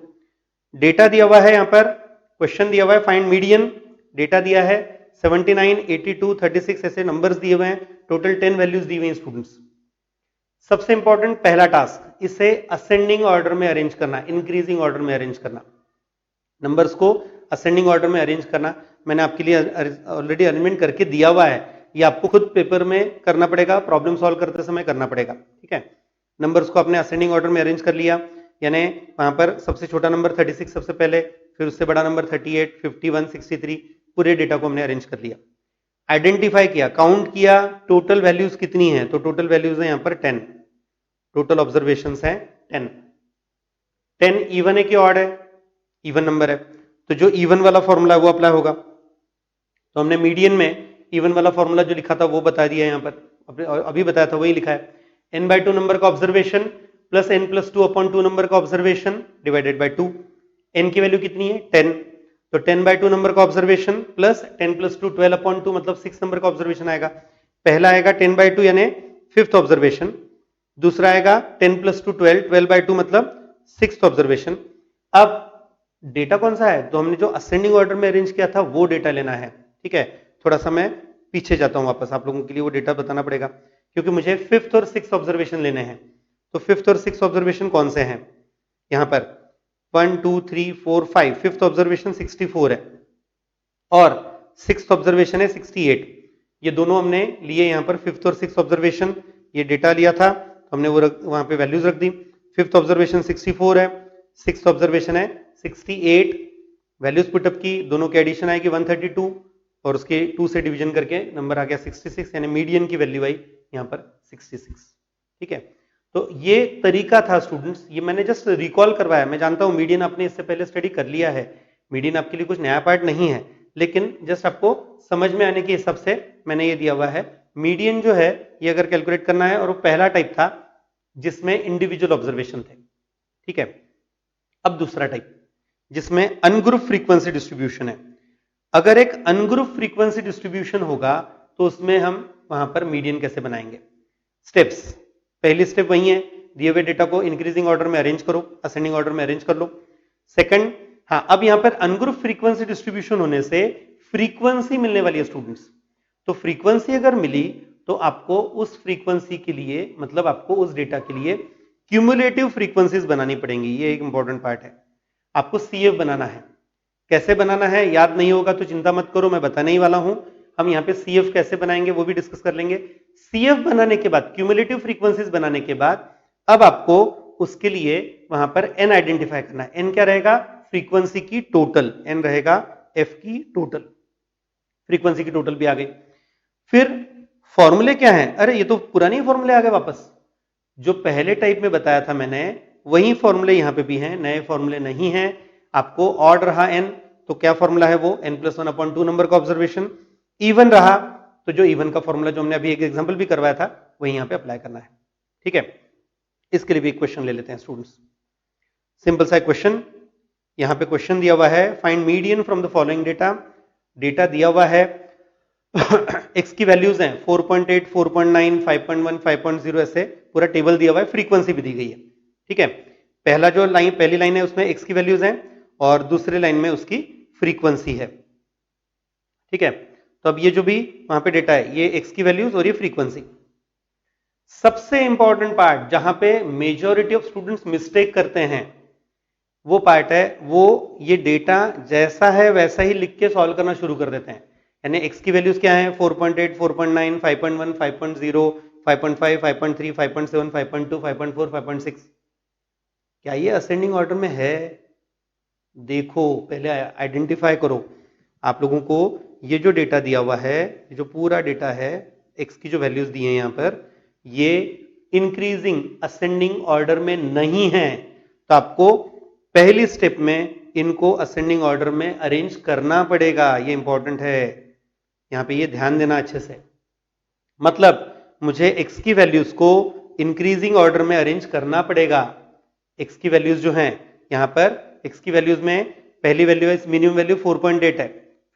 डेटा दिया हुआ है, यहां पर क्वेश्चन दिया हुआ है फाइंड मीडियन, डेटा दिया है 79, 82, 36 ऐसे नंबर्स दिए हुए हैं, टोटल 10 वैल्यूज दी हुई हैं स्टूडेंट्स। सबसे इंपॉर्टेंट पहला टास्क, इसे असेंडिंग ऑर्डर में अरेंज करना, इंक्रीजिंग ऑर्डर में अरेंज करना। नंबर्स को असेंडिंग ऑर्डर में अरेंज करना मैंने आपके लिए ऑलरेडी अरेंजमेंट करके दिया हुआ है, ये आपको खुद पेपर में करना पड़ेगा, प्रॉब्लम सॉल्व करते समय करना पड़ेगा। ठीक है, नंबर्स को आपने असेंडिंग ऑर्डर में अरेंज कर लिया, यानी वहां पर सबसे छोटा नंबर 36 सबसे पहले, फिर उससे बड़ा नंबर 38, 51, 63, पूरे डेटा को हमने अरेंज कर लिया। आइडेंटिफाई किया, काउंट किया, टोटल वैल्यूज कितनी है, तो टोटल वैल्यूज है यहां पर 10, टोटल ऑब्जर्वेशंस है 10। 10 इवन है कि ऑड है? इवन नंबर है, तो जो इवन वाला फॉर्मूला है वो अप्लाई होगा। तो हमने मीडियन में इवन वाला फॉर्मूला जो लिखा था वो बता दिया यहां पर, अभी बताया था वही लिखा है, n/2 नंबर का ऑब्जर्वेशन प्लस n+2/2 नंबर का ऑब्जर्वेशन डिवाइडेड बाय 2। n की वैल्यू कितनी है 10, तो 10/2 नंबर का ऑब्जर्वेशन प्लस 10+2 12/2 मतलब 6 नंबर का ऑब्जर्वेशन आएगा। पहला आएगा 10/2 यानी फिफ्थ ऑब्जर्वेशन, दूसरा आएगा 10+2 12, 12/2 मतलब सिक्स्थ ऑब्जर्वेशन। अब डेटा कौन सा है, तो हमने जो असेंडिंग ऑर्डर में अरेंज किया था वो डेटा लेना है। ठीक है, थोड़ा सा मैं पीछे जाता हूं वापस, आप लोगों के लिए वो डेटा बताना पड़ेगा क्योंकि मुझे फिफ्थ और सिक्स्थ ऑब्जर्वेशन लेने हैं। तो फिफ्थ और सिक्स्थ ऑब्जर्वेशन कौन से हैं, यहां पर 1 2 3 4 5, फिफ्थ ऑब्जर्वेशन 64 है और सिक्स्थ ऑब्जर्वेशन है 68। ये दोनों हमने लिए यहां पर, फिफ्थ और सिक्स्थ ऑब्जर्वेशन, ये डेटा लिया था तो हमने वो वहां पे वैल्यूज रख दी। फिफ्थ ऑब्जर्वेशन 64 है, सिक्स्थ ऑब्जर्वेशन है 68, वैल्यूज पुटअप की, दोनों के एडिशन आएगी 132 और उसके 2 से डिवीजन करके नंबर आ गया 66, यानी मीडियन की वैल्यू आई यहां पर 66। ठीक है, तो ये तरीका था स्टूडेंट्स, ये मैंने जस्ट रिकॉल करवाया। मैं जानता हूं मीडियन आपने इससे पहले स्टडी कर लिया है, मीडियन आपके लिए कुछ नया पार्ट नहीं है, लेकिन जस्ट आपको समझ में आने के हिसाब से मैंने ये दिया हुआ है। मीडियन जो है ये अगर कैलकुलेट करना है, और वो पहला टाइप था जिसमें इंडिविजुअल ऑब्जर्वेशन थे। ठीक है, अब दूसरा टाइप जिसमें अनग्रुप फ्रीक्वेंसी डिस्ट्रीब्यूशन है। अगर एक अनग्रुप फ्रीक्वेंसी डिस्ट्रीब्यूशन होगा तो उसमें हम वहां पर मीडियन कैसे बनाएंगे। स्टेप्स, पहली स्टेप वही है, दिए हुए डेटा को इंक्रीजिंग ऑर्डर में अरेंज करो, असेंडिंग ऑर्डर में अरेंज कर लो। सेकंड, हाँ अब यहां पर अनग्रुप फ्रीक्वेंसी डिस्ट्रीब्यूशन होने से फ्रीक्वेंसी मिलने वाली है स्टूडेंट्स। तो फ्रीक्वेंसी अगर मिली तो आपको उस फ्रीक्वेंसी के लिए, मतलब आपको उस डेटा के लिए क्यूमुलेटिव फ्रीक्वेंसीज बनानी पड़ेंगी। ये एक इंपॉर्टेंट पार्ट है, आपको सीएफ बनाना है। कैसे बनाना है याद नहीं होगा तो चिंता मत करो, मैं बताने ही वाला हूं। हम यहाँ पे सीएफ कैसे बनाएंगे वो भी डिस्कस कर लेंगे। सीएफ बनाने के बाद, क्यूमुलेटिव फ्रीक्वेंसीज बनाने के बाद, अब आपको उसके लिए वहां पर एन आइडेंटिफाई करना है। एन क्या रहेगा, फ्रीक्वेंसी की टोटल, एन रहेगा एफ की टोटल, फ्रीक्वेंसी की टोटल भी आ गई। फिर फॉर्मूले क्या है, अरे ये तो पुरानी फॉर्मूले आ गए वापस, जो पहले टाइप में बताया था मैंने वही फॉर्मूले यहां पे भी हैं, नए फॉर्मूले नहीं हैं। आपको ऑड रहा एन तो क्या फॉर्मूला है वो n+1/2 नंबर का ऑब्जर्वेशन, इवन रहा तो जो इवन का फॉर्मूला जो हमने अभी एक एग्जांपल भी करवाया था वही यहां पे अप्लाई करना है। ठीक है, इसके लिए भी एक क्वेश्चन ले लेते हैं स्टूडेंट्स, सिंपल सा क्वेश्चन। यहां पे क्वेश्चन दिया हुआ है, find median from the following data. Data दिया हुआ है एक्स की वैल्यूज हैं 4.8, 4.9, 5.1, 5.0, ऐसे पूरा टेबल दिया हुआ है, फ्रीक्वेंसी भी दी गई है। ठीक है, पहला जो लाइन, पहली लाइन है उसमें एक्स की वैल्यूज हैं और दूसरे लाइन में उसकी फ्रीक्वेंसी है। ठीक है, तो अब ये जो भी वहां पे डेटा है ये एक्स की वैल्यूज और ये फ्रीक्वेंसी। सबसे इंपॉर्टेंट पार्ट जहां पे मेजॉरिटी ऑफ स्टूडेंट्स मिस्टेक करते हैं वो पार्ट है, वो ये डेटा जैसा है वैसा ही लिख के सॉल्व करना शुरू कर देते हैं। यानी एक्स की वैल्यूज क्या है 4.8, 4.9, 5.1, 5.0, 5.5, 5.3, 5.7, 5.2, 5.4, 5.6। क्या ये असेंडिंग ऑर्डर में है, देखो पहले आइडेंटिफाई करो। आप लोगों को ये जो डेटा दिया हुआ है, ये जो पूरा डेटा है, एक्स की जो वैल्यूज दी हैं यहां पर, ये इंक्रीजिंग असेंडिंग ऑर्डर में नहीं है। तो आपको पहली स्टेप में इनको असेंडिंग ऑर्डर में अरेंज करना पड़ेगा, ये इंपॉर्टेंट है, यहां पे ये ध्यान देना अच्छे से। मतलब मुझे एक्स की वैल्यूज को इंक्रीजिंग ऑर्डर में अरेंज करना पड़ेगा। एक्स की वैल्यूज जो हैं यहां पर, एक्स की वैल्यूज में पहली वैल्यू है मिनिमम वैल्यू 4.8 है,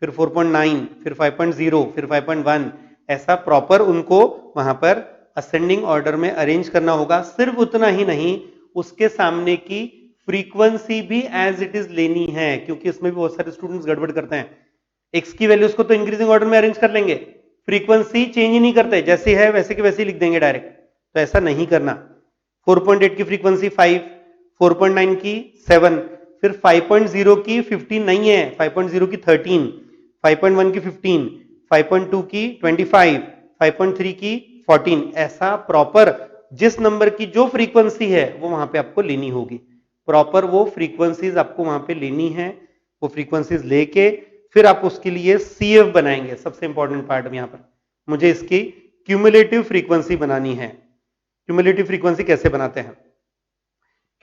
फिर 4.9, फिर 5.0, फिर 5.1, ऐसा प्रॉपर उनको वहां पर असेंडिंग ऑर्डर में अरेंज करना होगा। सिर्फ उतना ही नहीं, उसके सामने की फ्रीक्वेंसी भी एज इट इज लेनी है, क्योंकि इसमें भी बहुत सारे स्टूडेंट्स गड़बड़ करते हैं। एक्स की वैल्यूज को तो इंक्रीजिंग ऑर्डर में अरेंज कर लेंगे, फ्रीक्वेंसी चेंज ही नहीं करते, जैसे है वैसे के वैसे ही लिख देंगे डायरेक्ट, तो ऐसा नहीं करना। 4.8 की फ्रीक्वेंसी 5, 4.9 की 7, फिर 5.0 की 15 नहीं है, 5.0 की 13, 5.1 की 15, 5.2 की 25, 5.3 की 14, ऐसा प्रॉपर जिस नंबर की जो फ्रीक्वेंसी है वो वहां पे आपको लेनी होगी। प्रॉपर वो फ्रीक्वेंसीज आपको वहां पे लेनी है, वो फ्रीक्वेंसीज लेके फिर आप उसके लिए CF बनाएंगे। सबसे इंपॉर्टेंट पार्ट यहां पर मुझे इसकी क्यूमुलेटिव फ्रीक्वेंसी बनानी है। क्यूमुलेटिव फ्रीक्वेंसी कैसे बनाते हैं?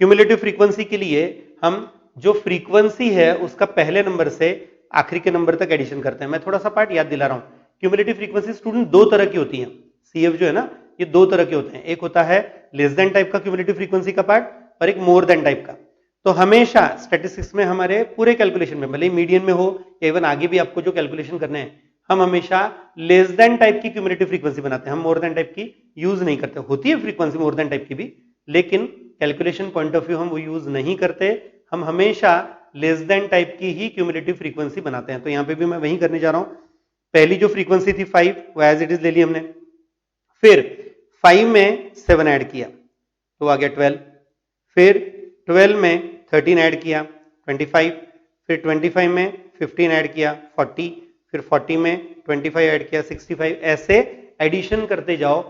क्यूमुलेटिव फ्रीक्वेंसी के लिए हम जो फ्रीक्वेंसी है उसका पहले नंबर से आखिरी के नंबर तक एडिशन करते हैं। मैं थोड़ा सा पार्ट याद दिला रहा हूं। क्यूमुलेटिव फ्रीक्वेंसी स्टूडेंट दो तरह की होती है। CF जो है ना, ये दो तरह के होते हैं। एक होता है लेस देन टाइप का क्यूमुलेटिव फ्रीक्वेंसी का पार्ट और एक मोर देन टाइप का। तो हमेशा स्टैटिस्टिक्स में हमारे पूरे कैलकुलेशन में, भले ही मीडियन में हो या इवन आगे भी आपको जो कैलकुलेशन करने हैं, हम हमेशा लेस देन टाइप की क्यूमुलेटिव फ्रीक्वेंसी बनाते हैं। हम मोर देन टाइप की यूज नहीं करते। होती है फ्रीक्वेंसी मोर देन टाइप की भी, लेकिन कैलकुलेशन पॉइंट ऑफ व्यू हम वो यूज नहीं करते। हम हमेशा लेस देन टाइप की ही क्यूमुलेटिव फ्रीक्वेंसी बनाते हैं। तो यहां पे भी मैं वही करने जा रहा हूं। पहली जो फ्रीक्वेंसी थी 5, वो एज इट इज ले ली हमने। फिर 5 में 7 ऐड किया तो आ गया 12। फिर 12 में 13 ऐड किया 25। फिर 25 में 15 ऐड किया 40। फिर 40 में 25 ऐड किया 65। ऐसे एडिशन करते जाओ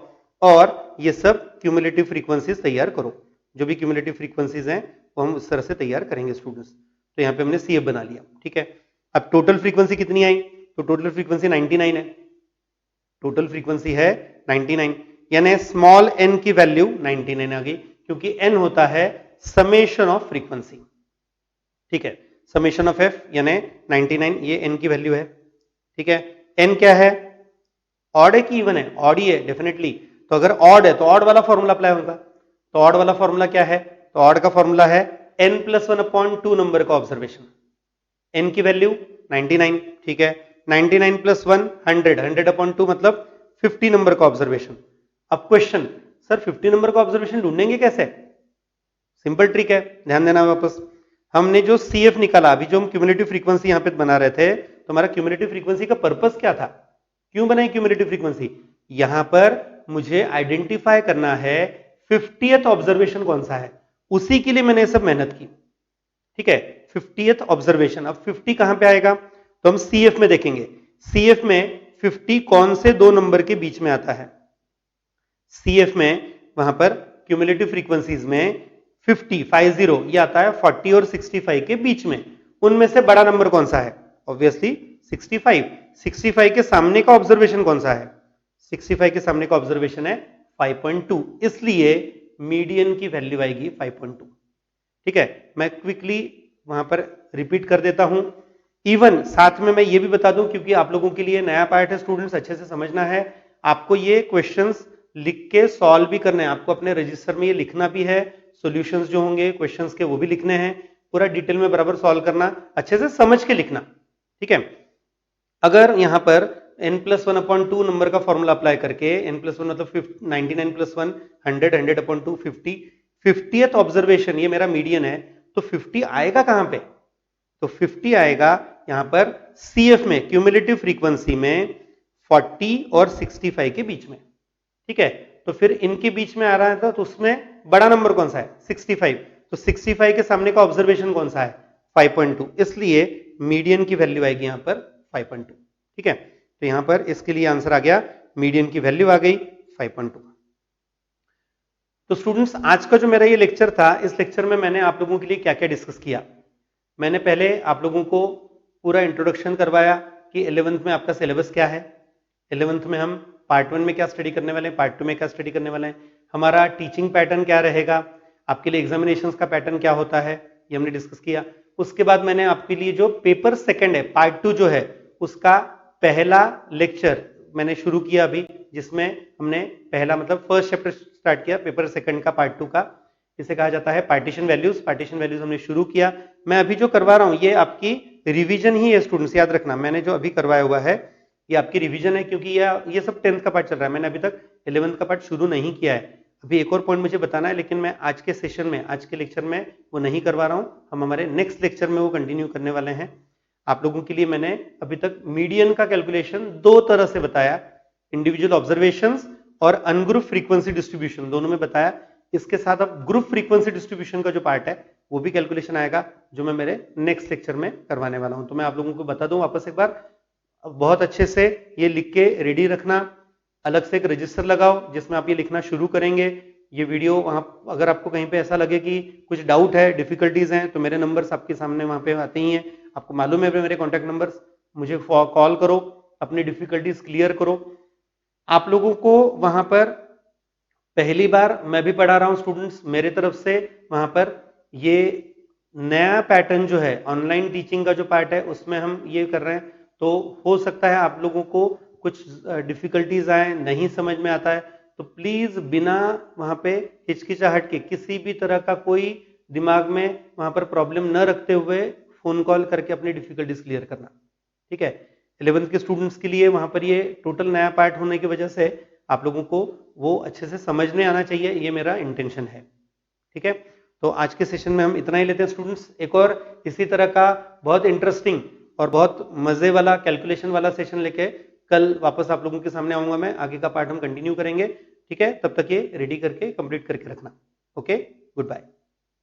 और ये सब क्यूमुलेटिव फ्रीक्वेंसीज तैयार करो। जो भी क्यूमुलेटिव फ्रीक्वेंसीज हैं वो हम उस तरह से तैयार करेंगे स्टूडेंट्स। तो यहाँ पे हमने CF बना लिया, ठीक है। अब टोटल फ्रीक्वेंसी कितनी आई? तो टोटल फ्रीक्वेंसी 99 है। टोटल फ्रीक्वेंसी है 99, यानी स्मॉल n की वैल्यू 99 आ गई, क्योंकि n होता है समेशन ऑफ फ्रीक्वेंसी, ठीक है। समेशन ऑफ f यानी 99, ये n की वैल्यू है, ठीक है। n क्या है? ऑड है कि इवन है? ऑड ही है डेफिनेटली। तो अगर ऑड है तो ऑड वाला फॉर्मूला अप्लाई होगा। तो ऑड वाला फॉर्मूला क्या है? तो ऑड का फॉर्मूला है n+1/2 नंबर का ऑब्जर्वेशन। n की वैल्यू 99, ठीक है। 99 + 1 100, 100/2 मतलब 50 नंबर का ऑब्जर्वेशन। अब क्वेश्चन, सर 50 नंबर का ऑब्जर्वेशन ढूंढेंगे कैसे? सिंपल ट्रिक है, ध्यान देना वापस। हमने जो CF निकाला, अभी जो हम क्यूमुलेटिव फ्रीक्वेंसी यहां पे बना रहे थे, तो हमारा क्यूमुलेटिव फ्रीक्वेंसी का पर्पस क्या था? क्यों बनाई क्यूमुलेटिव फ्रीक्वेंसी? यहां पर मुझे आइडेंटिफाई करना है 50th ऑब्जर्वेशन कौन सा है, उसी के लिए मैंने सब मेहनत की, ठीक है। 50th observation. अब 50 कहां पे आएगा? तो हम CF में देखेंगे। CF में 50 कौन से दो नंबर के बीच में आता है? CF में वहां पर क्यूमुलेटिव फ्रीक्वेंसीज में 50 ये आता है 40 और 65 के बीच में। उनमें से बड़ा नंबर कौन सा है? ऑब्वियसली 65। 65 के सामने का ऑब्जर्वेशन कौन सा है? 65 के सामने का ऑब्जर्वेशन है 5.2, इसलिए मीडियन की वैल्यू आएगी 5.2, ठीक है। मैं क्विकली वहां पर रिपीट कर देता हूं। इवन साथ में मैं ये भी बता दूं, क्योंकि आप लोगों के लिए नया पार्ट है स्टूडेंट्स, अच्छे से समझना है। आपको ये क्वेश्चंस लिख के सॉल्व भी करने हैं, आपको अपने रजिस्टर में ये लिखना भी है। सॉल्यूशंस जो होंगे क्वेश्चंस के वो भी लिखने हैं, पूरा डिटेल में बराबर सॉल्व करना, अच्छे से समझ के लिखना, ठीक है। अगर यहां पर n+1/2 नंबर का फॉर्मूला अप्लाई करके, n+1 मतलब 99 + 1 100, 100/2 50, 50th ऑब्जर्वेशन ये मेरा मीडियन है, तो 50 आएगा कहां पे? तो 50 आएगा यहां पर CF में, क्यूमुलेटिव फ्रीक्वेंसी में 40 और 65 के बीच में, ठीक है। तो फिर इनके बीच में आ रहा था, तो उसमें बड़ा नंबर कौन सा है? 65। तो 65 के सामने का ऑब्जर्वेशन कौन सा है? 5.2, इसलिए मीडियन की वैल्यू आएगी यहां पर 5.2, ठीक है। तो यहां पर इसके लिए आंसर आ गया, मीडियन की वैल्यू आ गई 5.2। तो स्टूडेंट्स, आज का जो मेरा ये लेक्चर था, इस लेक्चर में मैंने आप लोगों के लिए क्या क्या डिस्कस किया। मैंने पहले आप लोगों को पूरा इंट्रोडक्शन करवाया कि 11th में आपका सिलेबस क्या है, 11th में हम पार्ट 1 में क्या स्टडी करने वाले हैं, पार्ट 2 में क्या स्टडी करने वाले हैं, हमारा टीचिंग पैटर्न क्या रहेगा, आपके लिए एग्जामिनेशंस का पैटर्न क्या होता है, ये हमने डिस्कस किया। उसके बाद मैंने आपके लिए जो पेपर सेकंड है, पार्ट 2 जो है, उसका पहला लेक्चर मैंने शुरू किया अभी, जिसमें हमने पहला मतलब फर्स्ट चैप्टर स्टार्ट किया पेपर सेकंड का, पार्ट 2 का। इसे कहा जाता है पार्टीशन वैल्यूज। पार्टीशन वैल्यूज हमने शुरू किया। मैं अभी जो करवा रहा हूं ये आपकी रिवीजन ही है स्टूडेंट्स, याद रखना। मैंने जो अभी करवाया हुआ है ये आपकी रिवीजन है, क्योंकि ये सब 10th का पार्ट चल रहा है, मैंने अभी तक 11th का पार्ट शुरू नहीं किया है। अभी एक और पॉइंट मुझे बताना है, लेकिन मैं आज के सेशन में, आज के लेक्चर में वो नहीं करवा रहा हूं। हम हमारे नेक्स्ट लेक्चर में वो कंटिन्यू करने वाले हैं। आप लोगों के लिए मैंने अभी तक मीडियन का कैलकुलेशन दो तरह से बताया, इंडिविजुअल ऑब्जर्वेशंस और अनग्रुप फ्रीक्वेंसी डिस्ट्रीब्यूशन, दोनों में बताया। इसके साथ अब ग्रुप फ्रीक्वेंसी डिस्ट्रीब्यूशन का जो पार्ट है वो भी कैलकुलेशन आएगा जो मैं मेरे नेक्स्ट लेक्चर में करवाने वाला हूं। तो मैं आप लोगों को बता दूं वापस एक बार, बहुत अच्छे से ये लिख के रेडी रखना। अलग से एक रजिस्टर लगाओ जिसमें आप ये लिखना शुरू करेंगे। ये वीडियो वहां अगर आपको कहीं पे ऐसा लगे कि कुछ डाउट है, डिफिकल्टीज हैं, तो मेरे नंबर्स आपके सामने वहां पे आते ही हैं, आपको मालूम है मेरे कॉन्टैक्ट नंबर्स, मुझे कॉल करो, अपनी डिफिकल्टीज क्लियर करो। आप लोगों को वहां पर पहली बार मैं भी पढ़ा रहा हूं स्टूडेंट्स, मेरे तरफ से वहां पर ये नया पैटर्न जो है ऑनलाइन टीचिंग का जो पार्ट है उसमें हम ये कर रहे हैं। तो हो सकता है आप लोगों को कुछ डिफिकल्टीज आए, नहीं समझ में आता है, तो प्लीज बिना वहां पे हिचकिचाहट के, किसी भी तरह का कोई दिमाग में वहां पर प्रॉब्लम न रखते हुए फोन कॉल करके अपनी डिफिकल्टीज क्लियर करना। ठीक है, 11th के स्टूडेंट्स के लिए वहां पर ये टोटल नया पार्ट होने की वजह से आप लोगों को वो अच्छे से समझने आना चाहिए, ये मेरा इंटेंशन है। ठीक है, तो आज के सेशन में हम इतना ही लेते हैं स्टूडेंट्स। एक और इसी तरह का बहुत इंटरेस्टिंग और बहुत मजे वाला कैलकुलेशन वाला सेशन लेके कल वापस आप लोगों के सामने आऊंगा मैं, आगे का पार्ट हम कंटिन्यू करेंगे। ठीक है, तब तक ये रेडी करके कंप्लीट करके रखना। Okay, good bye.